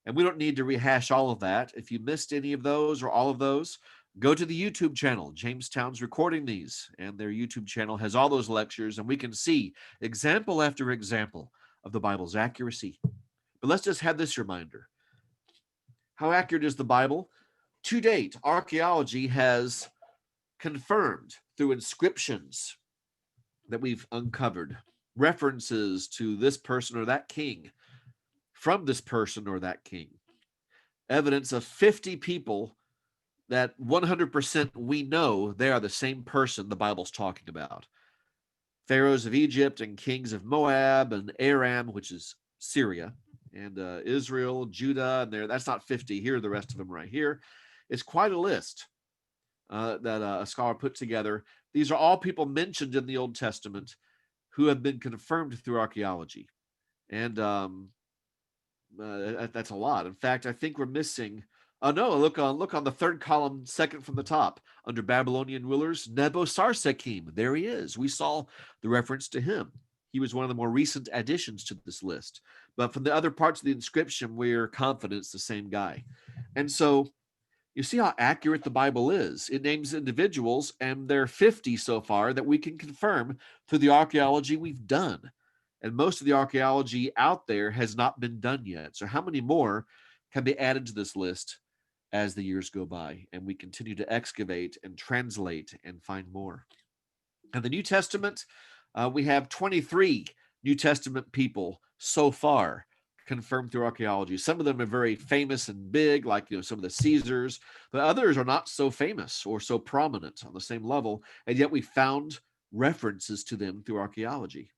And we don't need to rehash all of that. If you missed any of those or all of those, go to the YouTube channel. Jamestown's recording these, and their YouTube channel has all those lectures, and we can see example after example of the Bible's accuracy. But let's just have this reminder. How accurate is the Bible? To date, archaeology has confirmed through inscriptions that we've uncovered references to this person or that king from this person or that king. Evidence of 50 people that 100% we know they are the same person the Bible's talking about. Pharaohs of Egypt and kings of Moab and Aram, which is Syria, and Israel, Judah, and there. That's not 50. Here are the rest of them right here. It's quite a list that a scholar put together. These are all people mentioned in the Old Testament who have been confirmed through archaeology. And that's a lot. In fact, I think we're missing. Oh no! Look on the third column, second from the top, under Babylonian rulers, Nebo-Sarsekim. There he is. We saw the reference to him. He was one of the more recent additions to this list. But from the other parts of the inscription, we're confident it's the same guy. And so you see how accurate the Bible is. It names individuals, and there are 50 so far that we can confirm through the archaeology we've done. And most of the archaeology out there has not been done yet. So how many more can be added to this list as the years go by and we continue to excavate and translate and find more? In the New Testament, we have 23 New Testament people so far confirmed through archaeology. Some of them are very famous and big, like some of the Caesars, but others are not so famous or so prominent on the same level, and yet we found references to them through archaeology,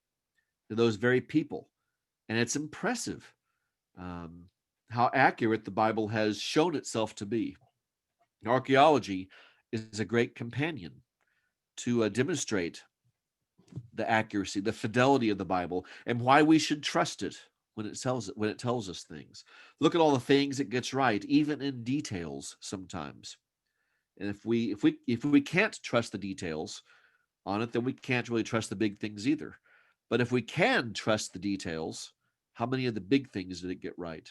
to those very people. And it's impressive how accurate the Bible has shown itself to be. Archaeology is a great companion to demonstrate the accuracy, the fidelity of the Bible, and why we should trust it when it tells us things. Look at all the things it gets right, even in details sometimes. And if we can't trust the details on it, then we can't really trust the big things either. But if we can trust the details, how many of the big things did it get right?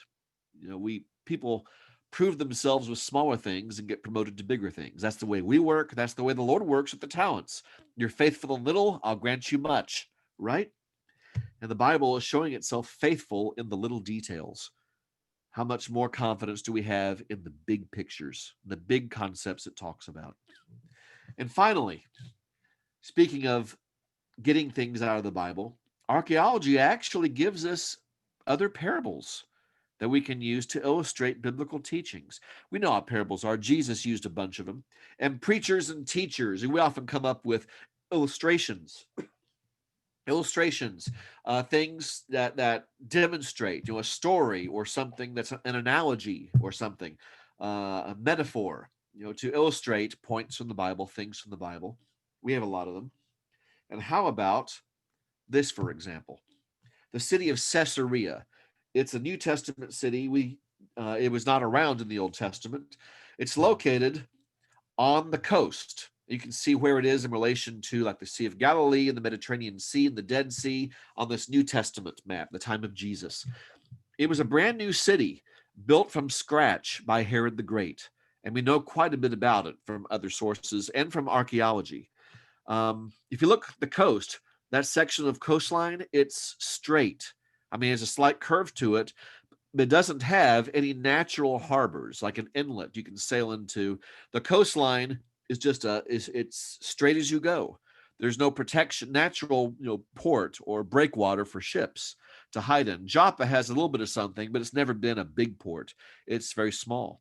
People prove themselves with smaller things and get promoted to bigger things. That's the way we work. That's the way the Lord works with the talents. You're faithful in little, I'll grant you much, right? And the Bible is showing itself faithful in the little details. How much more confidence do we have in the big pictures, the big concepts it talks about? And finally, speaking of getting things out of the Bible, archaeology actually gives us other parables that we can use to illustrate biblical teachings. We know how parables are. Jesus used a bunch of them. And preachers and teachers, we often come up with illustrations, things that demonstrate, a story or something that's an analogy or something, a metaphor, to illustrate points from the Bible, things from the Bible. We have a lot of them. And how about this, for example? The city of Caesarea. It's a New Testament city. It was not around in the Old Testament. It's located on the coast. You can see where it is in relation to like the Sea of Galilee and the Mediterranean Sea and the Dead Sea on this New Testament map, the time of Jesus. It was a brand new city built from scratch by Herod the Great. and we know quite a bit about it from other sources and from archaeology. If you look at the coast, that section of coastline, it's straight. I mean, there's a slight curve to it, but it doesn't have any natural harbors like an inlet you can sail into. The coastline is just it's straight as you go. There's no protection, natural, port or breakwater for ships to hide in. Joppa has a little bit of something, but it's never been a big port. It's very small.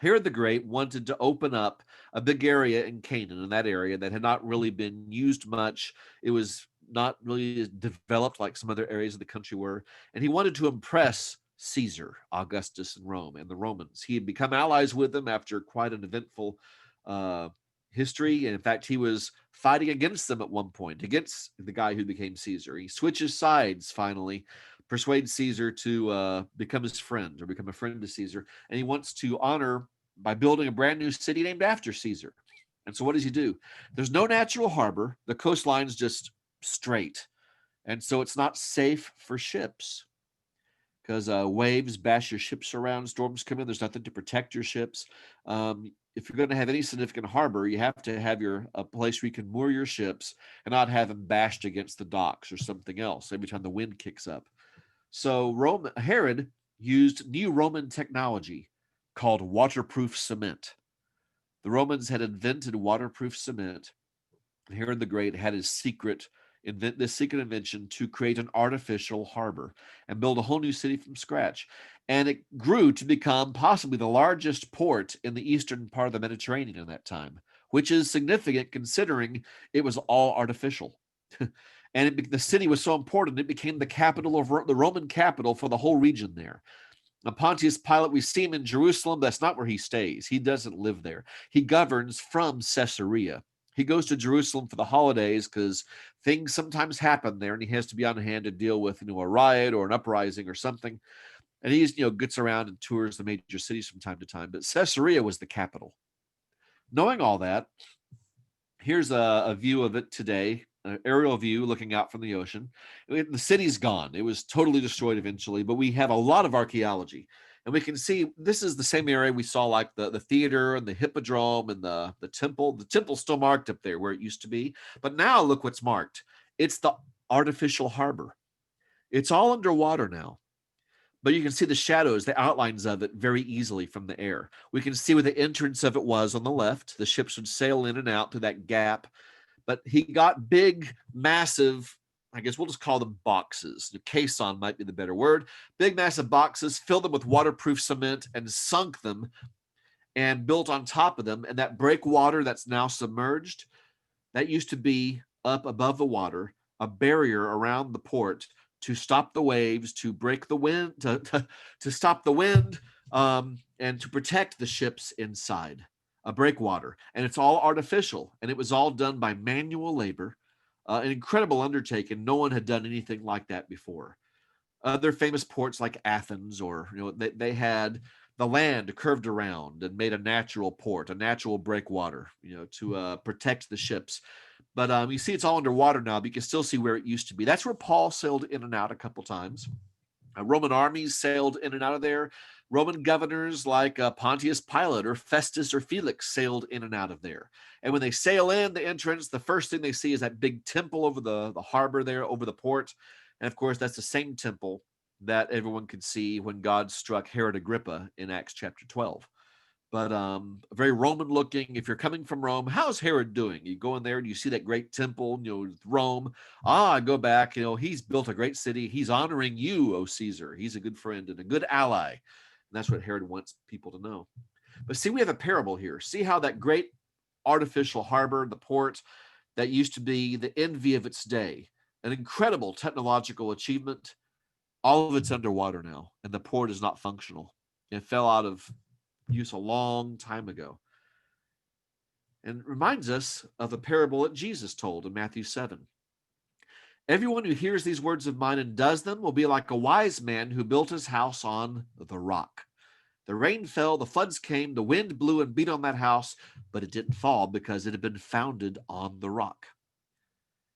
Herod the Great wanted to open up a big area in Canaan, in that area that had not really been used much. It was not really developed like some other areas of the country were. And he wanted to impress Caesar, Augustus, and Rome, and the Romans. He had become allies with them after quite an eventful history. And in fact, he was fighting against them at one point, against the guy who became Caesar. He switches sides finally, persuades Caesar to become his friend or become a friend to Caesar. And he wants to honor by building a brand new city named after Caesar. And so what does he do? There's no natural harbor. The coastline's just straight. And so it's not safe for ships because waves bash your ships around, storms come in, there's nothing to protect your ships. If you're going to have any significant harbor, you have to have a place where you can moor your ships and not have them bashed against the docks or something else every time the wind kicks up. So Herod used new Roman technology called waterproof cement. The Romans had invented waterproof cement. Herod the Great had his secret invention to create an artificial harbor and build a whole new city from scratch. And it grew to become possibly the largest port in the eastern part of the Mediterranean at that time, which is significant considering it was all artificial. And the city was so important, it became the capital of the Roman capital for the whole region there. Now, Pontius Pilate, we see him in Jerusalem. That's not where he stays. He doesn't live there. He governs from Caesarea. He goes to Jerusalem for the holidays because things sometimes happen there, and he has to be on hand to deal with, a riot or an uprising or something. And he, gets around and tours the major cities from time to time. But Caesarea was the capital. Knowing all that, here's a view of it today, an aerial view looking out from the ocean. The city's gone. It was totally destroyed eventually, but we have a lot of archaeology. And we can see this is the same area we saw like the theater and the hippodrome and the temple. The temple's still marked up there where it used to be. But now look what's marked. It's the artificial harbor. It's all underwater now. But you can see the shadows, the outlines of it very easily from the air. We can see where the entrance of it was on the left. The ships would sail in and out through that gap. But he got big, massive, I guess we'll just call them boxes. The caisson might be the better word. Big, massive boxes, filled them with waterproof cement and sunk them and built on top of them. And that breakwater that's now submerged, that used to be up above the water, a barrier around the port to stop the waves, to break the wind, to stop the wind, and to protect the ships inside. A breakwater. And it's all artificial. And it was all done by manual labor. An incredible undertaking. No one had done anything like that before. Other famous ports like Athens, or they had the land curved around and made a natural port, a natural breakwater, to protect the ships. But you see it's all underwater now, but you can still see where it used to be. That's where Paul sailed in and out a couple times. Roman armies sailed in and out of there. Roman governors like Pontius Pilate or Festus or Felix sailed in and out of there. And when they sail in the entrance, the first thing they see is that big temple over the harbor there, over the port. And of course, that's the same temple that everyone could see when God struck Herod Agrippa in Acts chapter 12. But very Roman looking. If you're coming from Rome, how's Herod doing? You go in there and you see that great temple, Rome. Go back, he's built a great city. He's honoring you, O Caesar. He's a good friend and a good ally. And that's what Herod wants people to know. But see, we have a parable here. See how that great artificial harbor, the port that used to be the envy of its day, an incredible technological achievement. All of it's underwater now, and the port is not functional. It fell out of use a long time ago. And it reminds us of a parable that Jesus told in Matthew 7. Everyone who hears these words of mine and does them will be like a wise man who built his house on the rock. The rain fell, the floods came, the wind blew and beat on that house, but it didn't fall because it had been founded on the rock.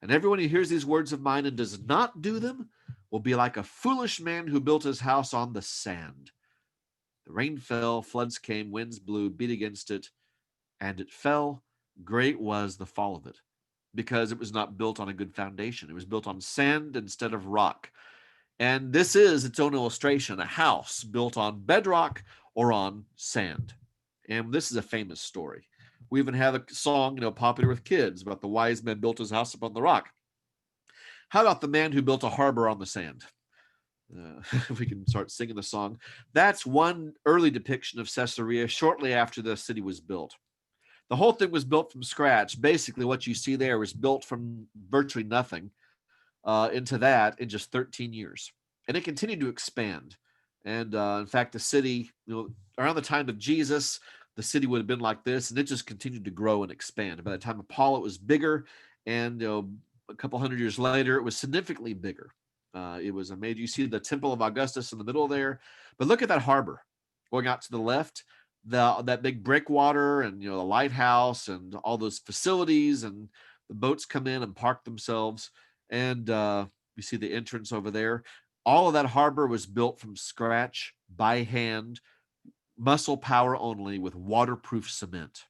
And everyone who hears these words of mine and does not do them will be like a foolish man who built his house on the sand. The rain fell, floods came, winds blew, beat against it, and it fell. Great was the fall of it, because it was not built on a good foundation. It was built on sand instead of rock. And this is its own illustration, a house built on bedrock or on sand. And this is a famous story. We even have a song, popular with kids about the wise man built his house upon the rock. How about the man who built a harbor on the sand? We can start singing the song. That's one early depiction of Caesarea shortly after the city was built. The whole thing was built from scratch. Basically, what you see there was built from virtually nothing into that in just 13 years. And it continued to expand. And in fact, the city, around the time of Jesus, the city would have been like this, and it just continued to grow and expand. By the time of Paul, it was bigger. And a couple hundred years later, it was significantly bigger. It was amazing. You see the Temple of Augustus in the middle there. But look at that harbor going out to the left. That big breakwater and the lighthouse and all those facilities, and the boats come in and park themselves, and you see the entrance over there. All of that harbor was built from scratch by hand, muscle power only, with waterproof cement.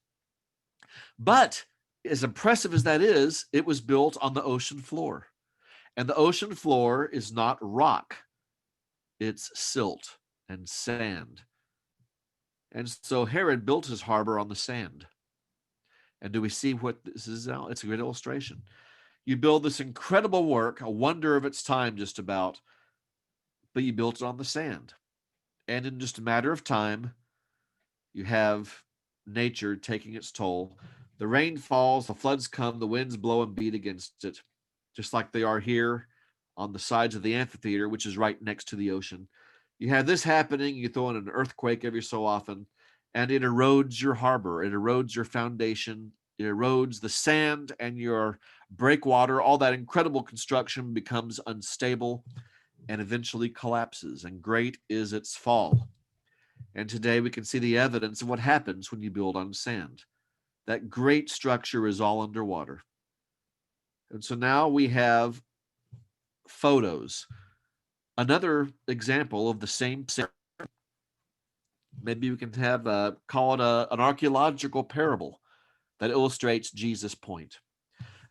But as impressive as that is, it was built on the ocean floor, and the ocean floor is not rock, it's silt and sand. And so Herod built his harbor on the sand. And do we see what this is now? It's a great illustration. You build this incredible work, a wonder of its time just about, but you built it on the sand. And in just a matter of time, you have nature taking its toll. The rain falls, the floods come, the winds blow and beat against it, just like they are here on the sides of the amphitheater, which is right next to the ocean. You have this happening, you throw in an earthquake every so often, and it erodes your harbor, it erodes your foundation, it erodes the sand and your breakwater. All that incredible construction becomes unstable and eventually collapses, and great is its fall. And today we can see the evidence of what happens when you build on sand. That great structure is all underwater. And so now we have photos. Another example of the same. Maybe we can have call it an archaeological parable that illustrates Jesus' point.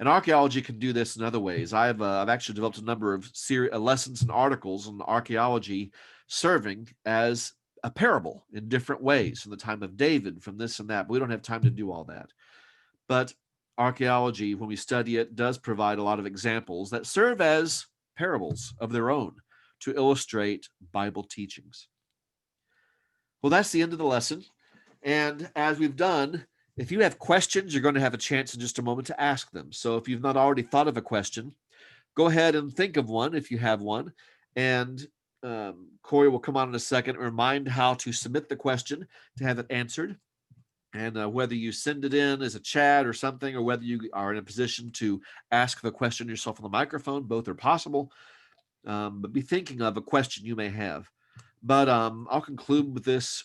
And archaeology can do this in other ways. I've actually developed a number of lessons and articles on archaeology serving as a parable in different ways, from the time of David, from this and that. But we don't have time to do all that. But archaeology, when we study it, does provide a lot of examples that serve as parables of their own to illustrate Bible teachings. Well, that's the end of the lesson. And as we've done, if you have questions, you're going to have a chance in just a moment to ask them. So if you've not already thought of a question, go ahead and think of one if you have one. And Corey will come on in a second and remind how to submit the question to have it answered. And whether you send it in as a chat or something, or whether you are in a position to ask the question yourself on the microphone, both are possible. But be thinking of a question you may have. But I'll conclude with this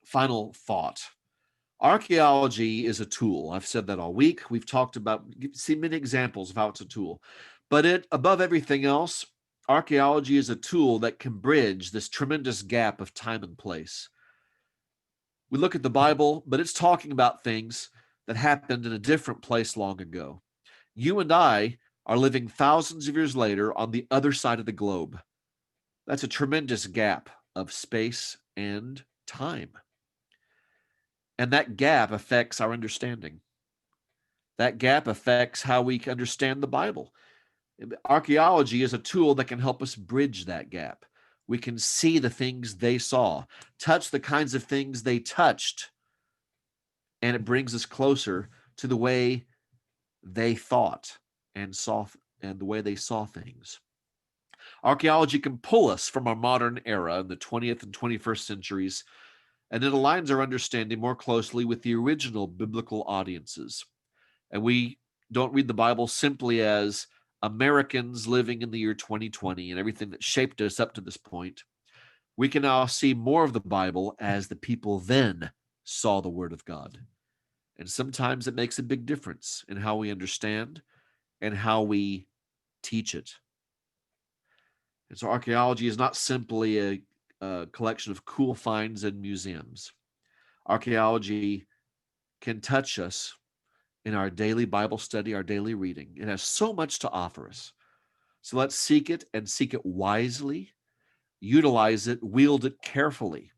final thought. Archaeology is a tool. I've said that all week. We've talked about, seen many examples of how it's a tool. But above everything else, archaeology is a tool that can bridge this tremendous gap of time and place. We look at the Bible, but it's talking about things that happened in a different place long ago. You and I are living thousands of years later on the other side of the globe. That's a tremendous gap of space and time. And that gap affects our understanding. That gap affects how we understand the Bible. Archaeology is a tool that can help us bridge that gap. We can see the things they saw, touch the kinds of things they touched, and it brings us closer to the way they thought and saw, and the way they saw things. Archaeology can pull us from our modern era in the 20th and 21st centuries, and it aligns our understanding more closely with the original biblical audiences. And we don't read the Bible simply as Americans living in the year 2020 and everything that shaped us up to this point. We can now see more of the Bible as the people then saw the Word of God. And sometimes it makes a big difference in how we understand and how we teach it. And so archaeology is not simply collection of cool finds in museums. Archaeology can touch us in our daily Bible study, our daily reading. It has so much to offer us. So let's seek it and seek it wisely, utilize it, wield it carefully.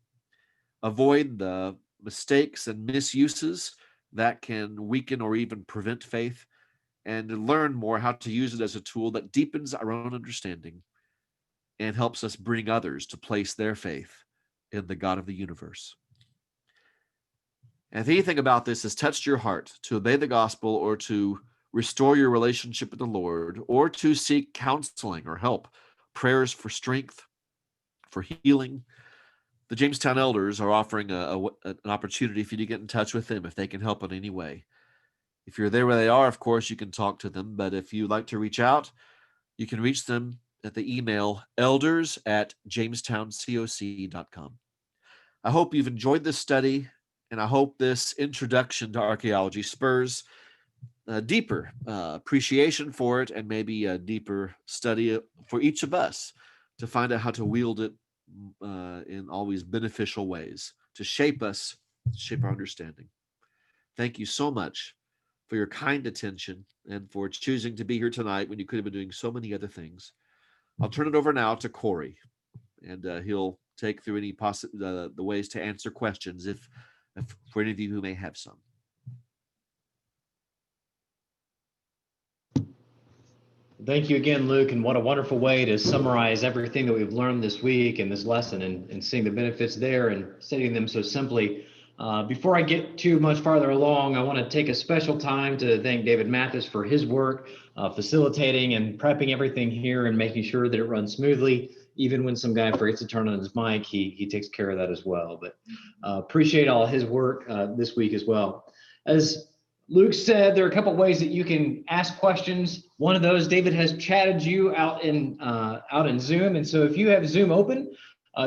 Avoid the mistakes and misuses that can weaken or even prevent faith, and learn more how to use it as a tool that deepens our own understanding and helps us bring others to place their faith in the God of the universe. And if anything about this has touched your heart to obey the gospel or to restore your relationship with the Lord or to seek counseling or help, prayers for strength, for healing, the Jamestown elders are offering an opportunity for you to get in touch with them if they can help in any way. If you're there where they are, of course, you can talk to them. But if you'd like to reach out, you can reach them at the email elders@jamestowncoc.com. I hope you've enjoyed this study, and I hope this introduction to archaeology spurs a deeper appreciation for it and maybe a deeper study for each of us to find out how to wield it in always beneficial ways to shape us, shape our understanding. Thank you so much for your kind attention and for choosing to be here tonight when you could have been doing so many other things. I'll turn it over now to Corey, and he'll take through any the ways to answer questions if for any of you who may have some. Thank you again, Luke, and what a wonderful way to summarize everything that we've learned this week in this lesson and seeing the benefits there and stating them so simply. Before I get too much farther along, I want to take a special time to thank David Mathis for his work facilitating and prepping everything here and making sure that it runs smoothly. Even when some guy forgets to turn on his mic, he takes care of that as well. But appreciate all his work this week as well. As Luke said, there are a couple ways that you can ask questions. One of those, David has chatted you out in Zoom. And so if you have Zoom open,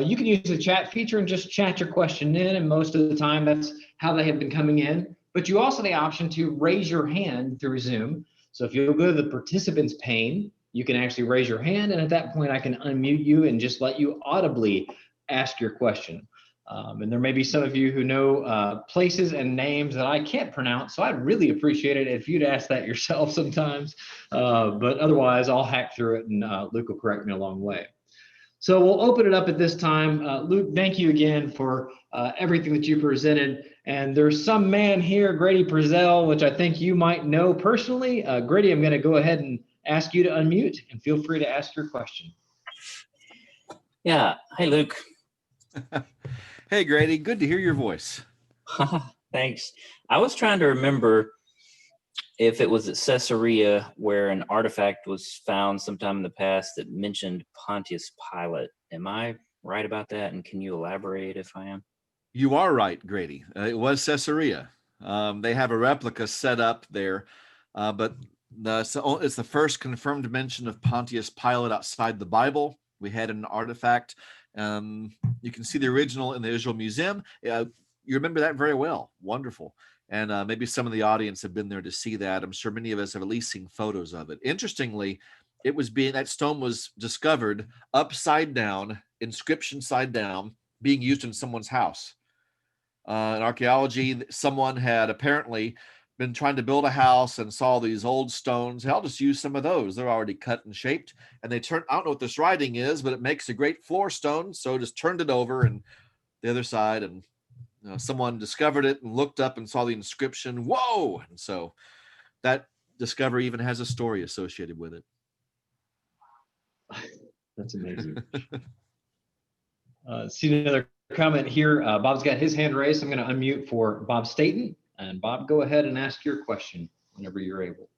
you can use the chat feature and just chat your question in. And most of the time, that's how they have been coming in. But you also have the option to raise your hand through Zoom. So if you'll go to the participants pane, you can actually raise your hand. And at that point, I can unmute you and just let you audibly ask your question. And there may be some of you who know places and names that I can't pronounce, so I'd really appreciate it if you'd ask that yourself sometimes. But otherwise, I'll hack through it, and Luke will correct me along the way. So we'll open it up at this time. Luke, thank you again for everything that you presented. And there's some man here, Grady Prezell, which I think you might know personally. Grady, I'm going to go ahead and ask you to unmute, and feel free to ask your question. Yeah. Hey, Luke. Hey, Grady, good to hear your voice. Thanks. I was trying to remember if it was at Caesarea where an artifact was found sometime in the past that mentioned Pontius Pilate. Am I right about that? And can you elaborate if I am? You are right, Grady. It was Caesarea. They have a replica set up there, but it's the first confirmed mention of Pontius Pilate outside the Bible. We had an artifact. You can see the original in the Israel Museum. You remember that very well. Wonderful. And maybe some of the audience have been there to see that. I'm sure many of us have at least seen photos of it. Interestingly, that stone was discovered upside down, inscription side down, being used in someone's house. In archaeology, someone had apparently been trying to build a house and saw these old stones. I'll just use some of those. They're already cut and shaped. And they turned, I don't know what this writing is, but it makes a great floor stone. So just turned it over and the other side, and someone discovered it and looked up and saw the inscription. Whoa! And so that discovery even has a story associated with it. That's amazing. See another comment here. Bob's got his hand raised. I'm going to unmute for Bob Staten. And Bob, go ahead and ask your question whenever you're able.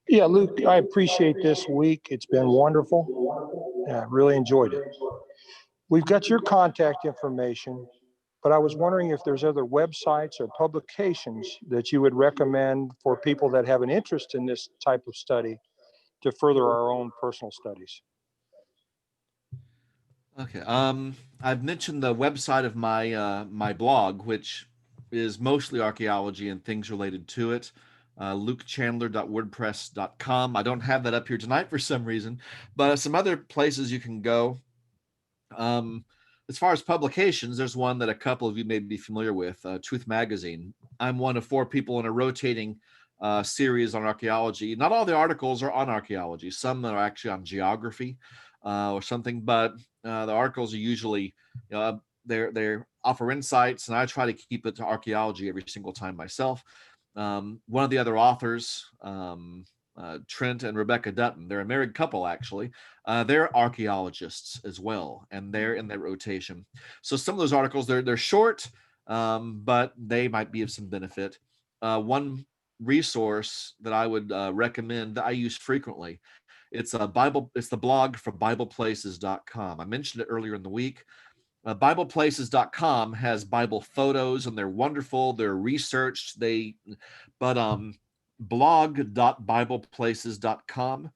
Yeah, Luke, I appreciate this week. It's been wonderful. I really enjoyed it. We've got your contact information, but I was wondering if there's other websites or publications that you would recommend for people that have an interest in this type of study to further our own personal studies. Okay. I've mentioned the website of my my blog, which is mostly archaeology and things related to it. LukeChandler.wordpress.com. I don't have that up here tonight for some reason, but some other places you can go. as far as publications, there's one that a couple of you may be familiar with, Truth Magazine. I'm one of 4 people in a rotating series on archaeology. Not all the articles are on archaeology. Some are actually on geography or something, but the articles are usually they offer insights, and I try to keep it to archaeology every single time myself. One of the other authors, Trent and Rebecca Dutton, they're a married couple actually. They're archaeologists as well, and they're in that rotation. So some of those articles they're short, but they might be of some benefit. One resource that I would recommend that I use frequently, it's the blog for BiblePlaces.com. I mentioned it earlier in the week. BiblePlaces.com has Bible photos, and they're wonderful. They're researched. Blog.BiblePlaces.com.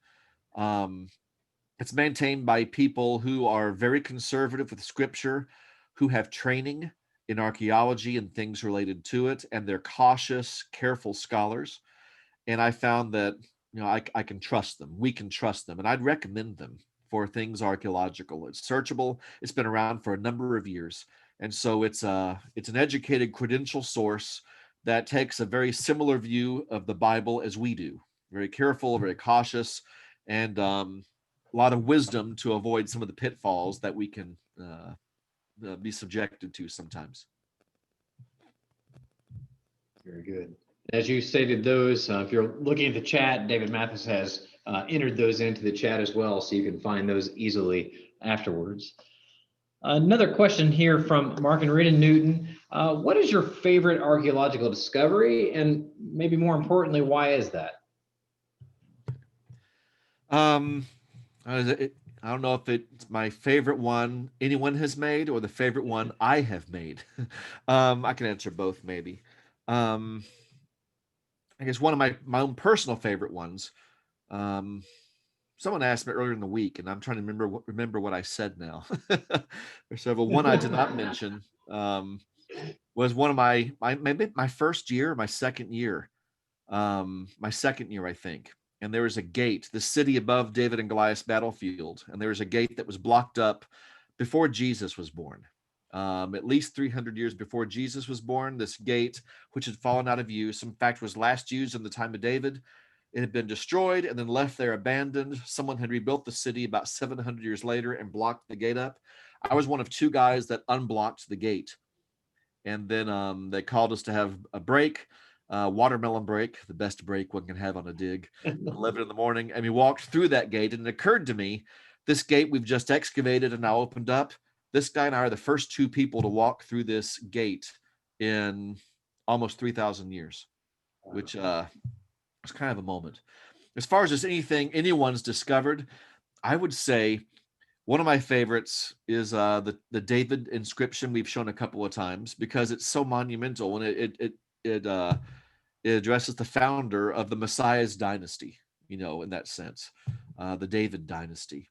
It's maintained by people who are very conservative with Scripture, who have training in archaeology and things related to it, and they're cautious, careful scholars. And I found that I can trust them. We can trust them, and I'd recommend them for things archaeological. It's searchable. It's been around for a number of years, and so it's an educated, credential source that takes a very similar view of the Bible as we do. Very careful, very cautious, and a lot of wisdom to avoid some of the pitfalls that we can be subjected to sometimes. Very good. As you stated those, if you're looking at the chat, David Mathis has entered those into the chat as well, so you can find those easily afterwards. Another question here from Mark and Rita Newton. What is your favorite archaeological discovery? And maybe more importantly, why is that? I don't know if it's my favorite one anyone has made or the favorite one I have made. I can answer both maybe. I guess one of my own personal favorite ones. Someone asked me earlier in the week, and I'm trying to remember what I said now. There's several. One I did not mention was one of maybe my first year, my second year, I think. And there was a gate, the city above David and Goliath's battlefield, and there was a gate that was blocked up before Jesus was born. At least 300 years before Jesus was born, this gate, which had fallen out of use, in fact, was last used in the time of David. It had been destroyed and then left there abandoned. Someone had rebuilt the city about 700 years later and blocked the gate up. I was one of 2 guys that unblocked the gate. And then they called us to have a break, watermelon break, the best break one can have on a dig, 11 in the morning. And we walked through that gate, and it occurred to me, this gate we've just excavated and now opened up, this guy and I are the first 2 people to walk through this gate in almost 3,000 years, which was kind of a moment. As far as just anything anyone's discovered, I would say one of my favorites is the David inscription we've shown a couple of times because it's so monumental, and it addresses the founder of the Messiah's dynasty, in that sense, the David dynasty.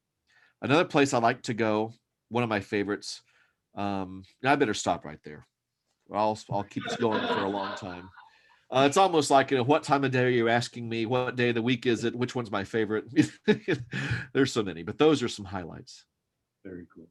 Another place I like to go, one of my favorites. I better stop right there. I'll keep this going for a long time. It's almost like, what time of day are you asking me? What day of the week is it? Which one's my favorite? There's so many, but those are some highlights. Very cool.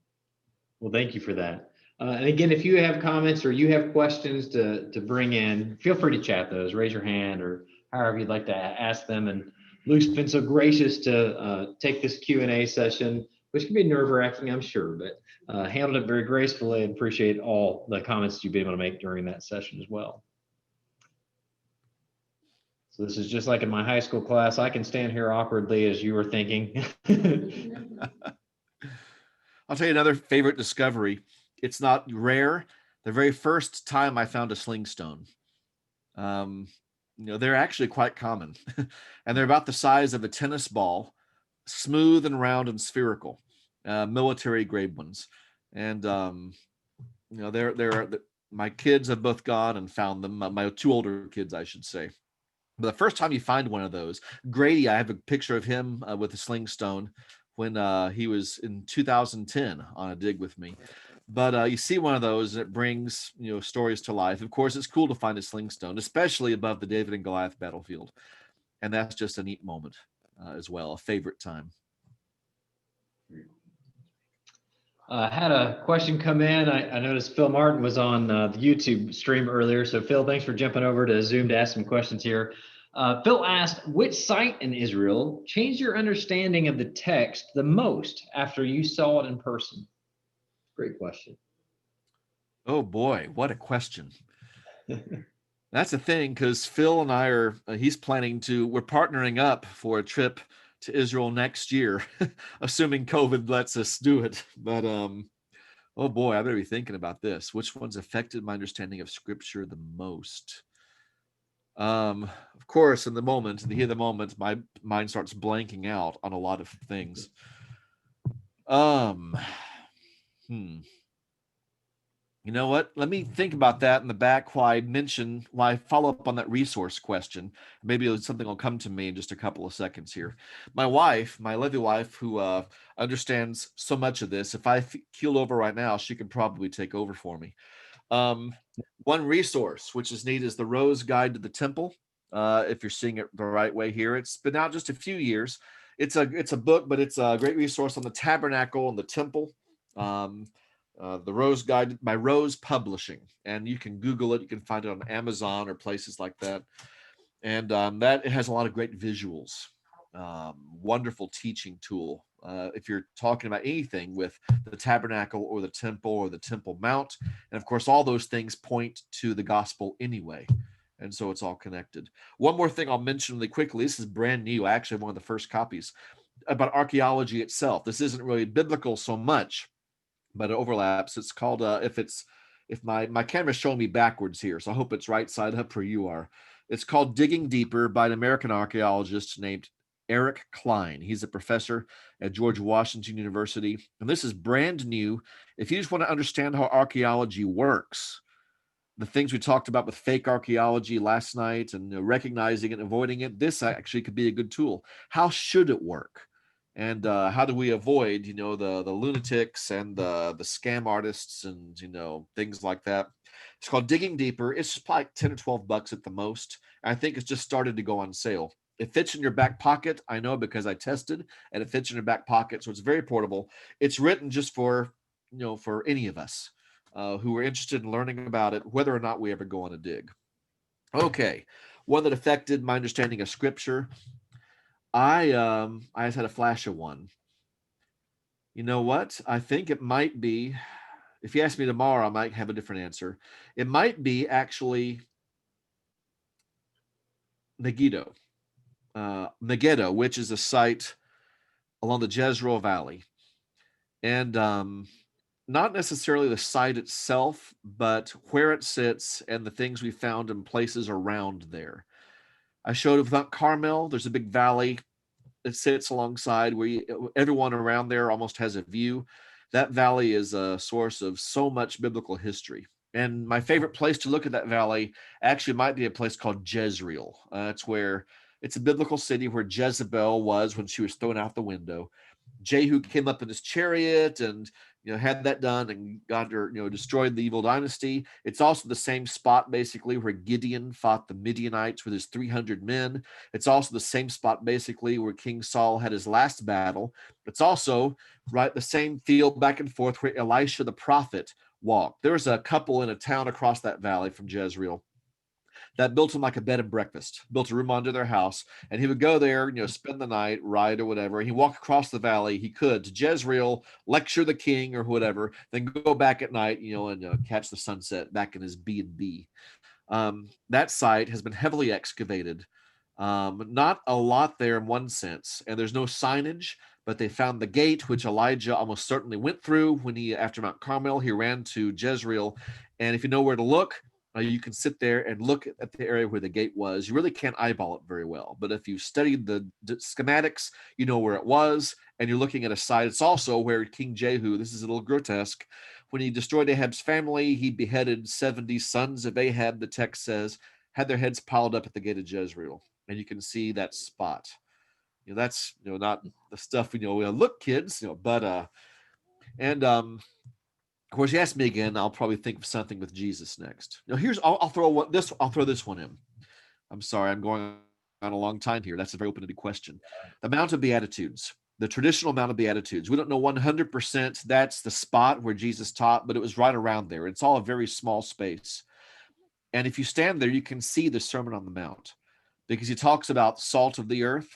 Well, thank you for that. And again, if you have comments or you have questions to bring in, feel free to chat those, raise your hand, or however you'd like to ask them. And Luke's been so gracious to take this Q&A session, which can be nerve-wracking, I'm sure, but handled it very gracefully, and appreciate all the comments you've been able to make during that session as well. So this is just like in my high school class. I can stand here awkwardly as you were thinking. I'll tell you another favorite discovery. It's not rare. The very first time I found a sling stone. They're actually quite common. And they're about the size of a tennis ball, smooth and round and spherical, military grade ones. And, my kids have both gone and found them. My 2 older kids, I should say. But the first time you find one of those, Grady, I have a picture of him with a sling stone when he was in 2010 on a dig with me. But you see one of those, and it brings stories to life. Of course, it's cool to find a sling stone, especially above the David and Goliath battlefield, and that's just a neat moment as well, a favorite time. Had a question come in. I noticed Phil Martin was on the YouTube stream earlier. So Phil, thanks for jumping over to Zoom to ask some questions here. Phil asked, which site in Israel changed your understanding of the text the most after you saw it in person? Great question. Oh boy, what a question. That's the thing, because Phil and I are, we're partnering up for a trip to Israel next year, assuming COVID lets us do it. But oh boy, I better be thinking about this. Which one's affected my understanding of scripture the most? Of course, in the moment, my mind starts blanking out on a lot of things. Um, hmm. You know what? Let me think about that in the back while I follow up on that resource question. Maybe something will come to me in just a couple of seconds here. My wife, my lovely wife, who understands so much of this, if I keel over right now, she could probably take over for me. One resource, which is neat, is the Rose Guide to the Temple. If you're seeing it the right way here, it's been out just a few years. It's a book, but it's a great resource on the tabernacle and the temple. The Rose Guide by Rose Publishing, and you can Google it. You can find it on Amazon or places like that. And that it has a lot of great visuals. Wonderful teaching tool. If you're talking about anything with the tabernacle or the Temple Mount, and of course, all those things point to the gospel anyway. And so it's all connected. One more thing I'll mention really quickly. This is brand new. I actually have one of the first copies about archaeology itself. This isn't really biblical so much, but it overlaps. It's called if my camera's showing me backwards here, so I hope it's right side up where you are. It's called Digging Deeper by an American archaeologist named Eric Klein. He's a professor at George Washington University, and this is brand new. If you just want to understand how archaeology works, the things we talked about with fake archaeology last night and recognizing it and avoiding it, this actually could be a good tool. How should it work? And how do we avoid, the lunatics and the scam artists and, things like that? It's called Digging Deeper. It's just probably 10 or 12 bucks at the most. I think it's just started to go on sale. It fits in your back pocket. I know because I tested, and it fits in your back pocket. So it's very portable. It's written just for any of us who are interested in learning about it, whether or not we ever go on a dig. Okay. One that affected my understanding of scripture. I just had a flash of one. You know what? I think it might be, if you ask me tomorrow, I might have a different answer. It might be actually Megiddo, which is a site along the Jezreel Valley. And not necessarily the site itself, but where it sits and the things we found in places around there. I showed with Mount Carmel, there's a big valley that sits alongside where everyone around there almost has a view. That valley is a source of so much biblical history. And my favorite place to look at that valley actually might be a place called Jezreel. It's a biblical city where Jezebel was when she was thrown out the window. Jehu came up in his chariot and had that done and got her, destroyed the evil dynasty. It's also the same spot basically where Gideon fought the Midianites with his 300 men. It's also the same spot basically where King Saul had his last battle. It's also right the same field back and forth where Elisha the prophet walked. There's a couple in a town across that valley from Jezreel that built him like a bed and breakfast, built a room under their house. And he would go there, spend the night, ride or whatever. He'd walk across the valley. He could to Jezreel, lecture the king or whatever, then go back at night, and catch the sunset back in his B&B. That site has been heavily excavated. Not a lot there in one sense, and there's no signage, but they found the gate, which Elijah almost certainly went through when after Mount Carmel, he ran to Jezreel. And if you know where to look, you can sit there and look at the area where the gate was. You really can't eyeball it very well. But if you studied the schematics, you know where it was, and you're looking at a site. It's also where King Jehu, this is a little grotesque, when he destroyed Ahab's family, he beheaded 70 sons of Ahab, the text says, had their heads piled up at the gate of Jezreel. And you can see that spot. That's, not the stuff, look, kids, but, and, of course, you ask me again, I'll probably think of something with Jesus next. I'll throw this one in. I'm sorry, I'm going on a long time here. That's a very open-ended question. The Mount of Beatitudes. the traditional Mount of Beatitudes. We don't know 100% that's the spot where Jesus taught, but it was right around there. It's all a very small space. And if you stand there, you can see the Sermon on the Mount, because he talks about salt of the earth.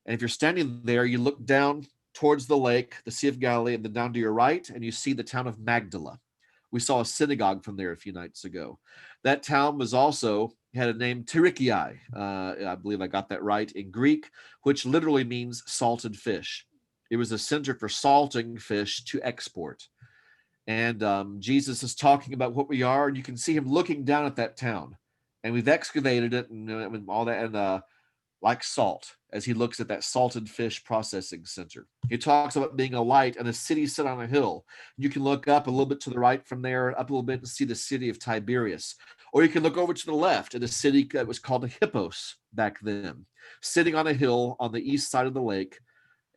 And if you're standing there, you look down towards the lake, the Sea of Galilee, and then down to your right, and you see the town of Magdala. We saw a synagogue from there a few nights ago. That town was also had a name Tirikiai. I believe I got that right in Greek, which literally means salted fish. It was a center for salting fish to export. And Jesus is talking about what we are, and you can see him looking down at that town. And we've excavated it and all that, and like salt, as he looks at that salted fish processing center. He talks about being a light and a city set on a hill. You can look up a little bit to the right from there, up a little bit, and see the city of Tiberias. Or you can look over to the left at a city that was called a Hippos back then, sitting on a hill on the east side of the lake,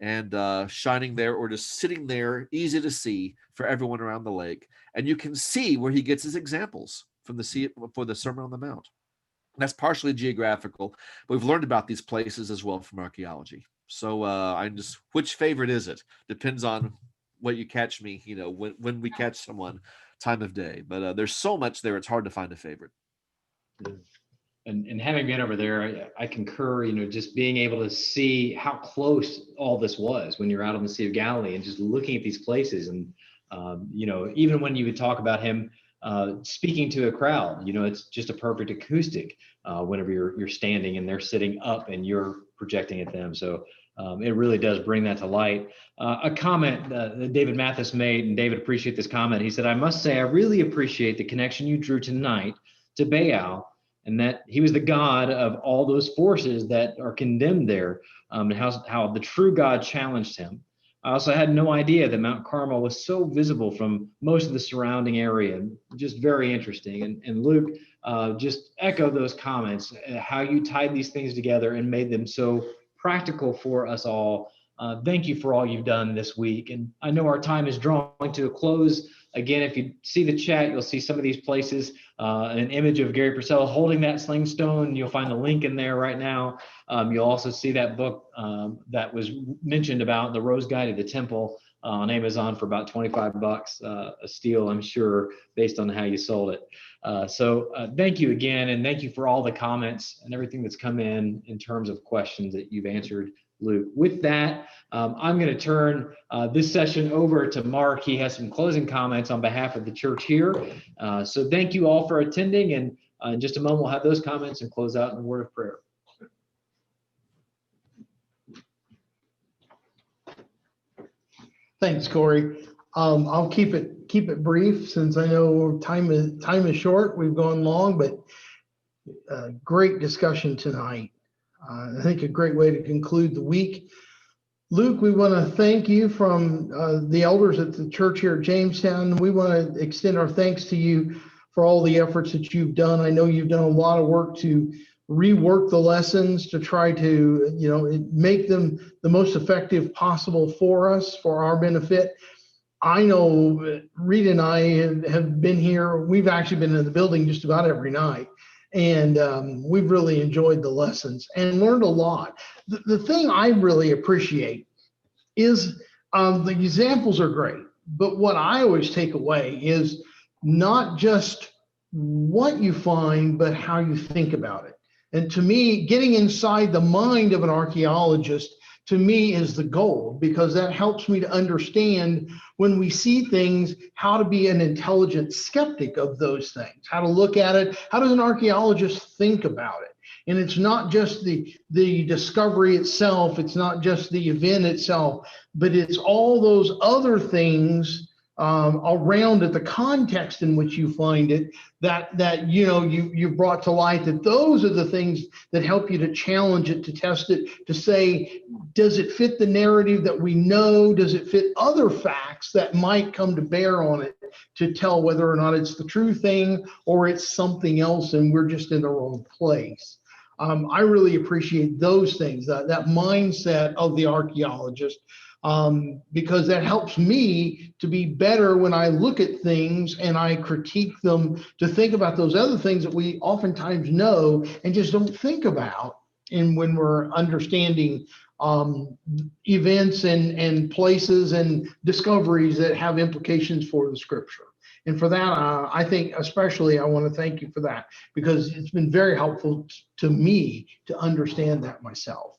and shining there, or just sitting there, easy to see for everyone around the lake. And you can see where he gets his examples from for the Sermon on the Mount. That's partially geographical, but we've learned about these places as well from archaeology. So which favorite is it? Depends on what you catch me, when we catch someone, time of day. But there's so much there, it's hard to find a favorite. And having been over there, I concur, just being able to see how close all this was when you're out on the Sea of Galilee and just looking at these places. And, even when you would talk about him speaking to a crowd, it's just a perfect acoustic whenever you're standing and they're sitting up and you're projecting at them. So it really does bring that to light. A comment that David Mathis made, and David, appreciate this comment. He said, "I must say, I really appreciate the connection you drew tonight to Baal, and that he was the God of all those forces that are condemned there, and how the true God challenged him. I also had no idea that Mount Carmel was so visible from most of the surrounding area. Just very interesting." And Luke, just echo those comments, how you tied these things together and made them so practical for us all. Thank you for all you've done this week. And I know our time is drawing to a close. Again, if you see the chat, you'll see some of these places, an image of Gary Purcell holding that sling stone. You'll find the link in there right now. You'll also see that book that was mentioned about the Rose Guide to the Temple on Amazon for about $25, a steal, I'm sure, based on how you sold it. So thank you again, and thank you for all the comments and everything that's come in terms of questions that you've answered, Luke. With that, I'm going to turn this session over to Mark. He has some closing comments on behalf of the church here. So thank you all for attending, and in just a moment, we'll have those comments and close out in a word of prayer. Thanks, Corey. I'll keep it brief, since I know time is short. We've gone long, but great discussion tonight. I think a great way to conclude the week. Luke, we want to thank you from the elders at the church here at Jamestown. We want to extend our thanks to you for all the efforts that you've done. I know you've done a lot of work to rework the lessons to try to, make them the most effective possible for us, for our benefit. I know Rita and I have been here. We've actually been in the building just about every night. And we've really enjoyed the lessons and learned a lot. The thing I really appreciate is the examples are great, but what I always take away is not just what you find, but how you think about it. And to me, getting inside the mind of an archaeologist, to me, is the goal, because that helps me to understand, when we see things, how to be an intelligent skeptic of those things, how to look at it. How does an archaeologist think about it? And it's not just the discovery itself, it's not just the event itself, but it's all those other things around it, the context in which you find it, that you brought to light, that those are the things that help you to challenge it, to test it, to say, does it fit the narrative that we know? Does it fit other facts that might come to bear on it, to tell whether or not it's the true thing or it's something else and we're just in the wrong place? I really appreciate those things, that mindset of the archaeologist, because that helps me to be better when I look at things and I critique them, to think about those other things that we oftentimes know and just don't think about. And when we're understanding events and places and discoveries that have implications for the scripture. And for that, I think especially I want to thank you for that, because it's been very helpful to me to understand that myself.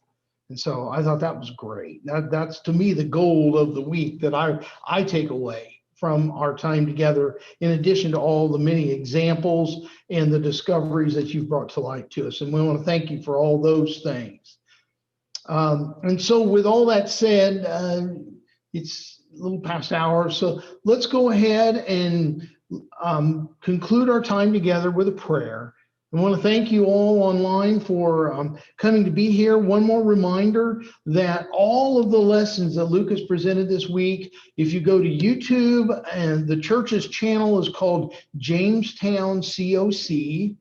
And so I thought that was great. That's to me the goal of the week that I take away from our time together, in addition to all the many examples and the discoveries that you've brought to light to us. And we want to thank you for all those things. And so with all that said, it's a little past hour. So let's go ahead and conclude our time together with a prayer. I want to thank you all online for coming to be here. One more reminder that all of the lessons that Luke has presented this week, if you go to YouTube, and the church's channel is called Jamestown COC,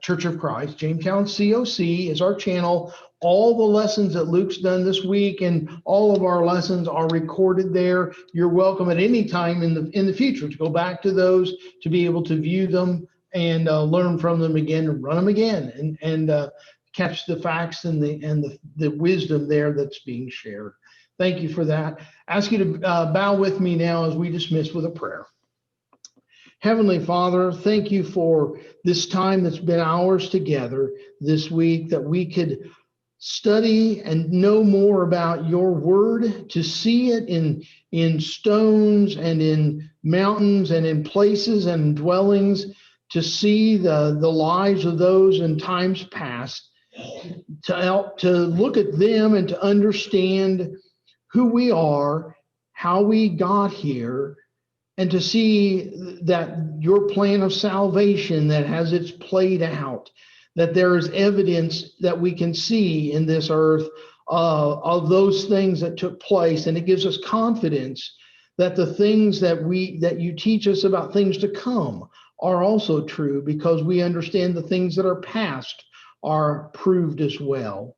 Church of Christ. Jamestown COC is our channel. All the lessons that Luke's done this week and all of our lessons are recorded there. You're welcome at any time in the future to go back to those, to be able to view them and learn from them again, and run them again, and catch the facts and the wisdom there that's being shared. Thank you for that. Ask you to bow with me now as we dismiss with a prayer. Heavenly Father, thank you for this time that's been ours together this week, that we could study and know more about your word, to see it in stones and in mountains and in places and dwellings, to see the lives of those in times past, to help to look at them and to understand who we are, how we got here, and to see that your plan of salvation that has its played out, that there is evidence that we can see in this earth of those things that took place. And it gives us confidence that the things that you teach us about things to come are also true, because we understand the things that are past are proved as well.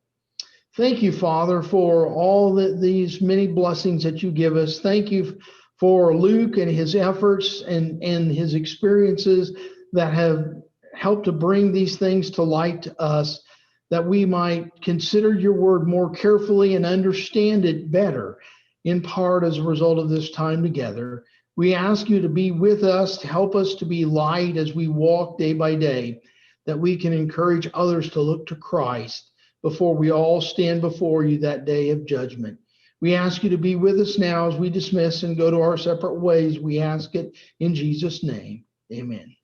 Thank you, Father, for all these many blessings that you give us. Thank you for Luke and his efforts and his experiences that have helped to bring these things to light to us, that we might consider your word more carefully and understand it better, in part as a result of this time together. We ask you to be with us, to help us to be light as we walk day by day, that we can encourage others to look to Christ before we all stand before you that day of judgment. We ask you to be with us now as we dismiss and go to our separate ways. We ask it in Jesus' name. Amen.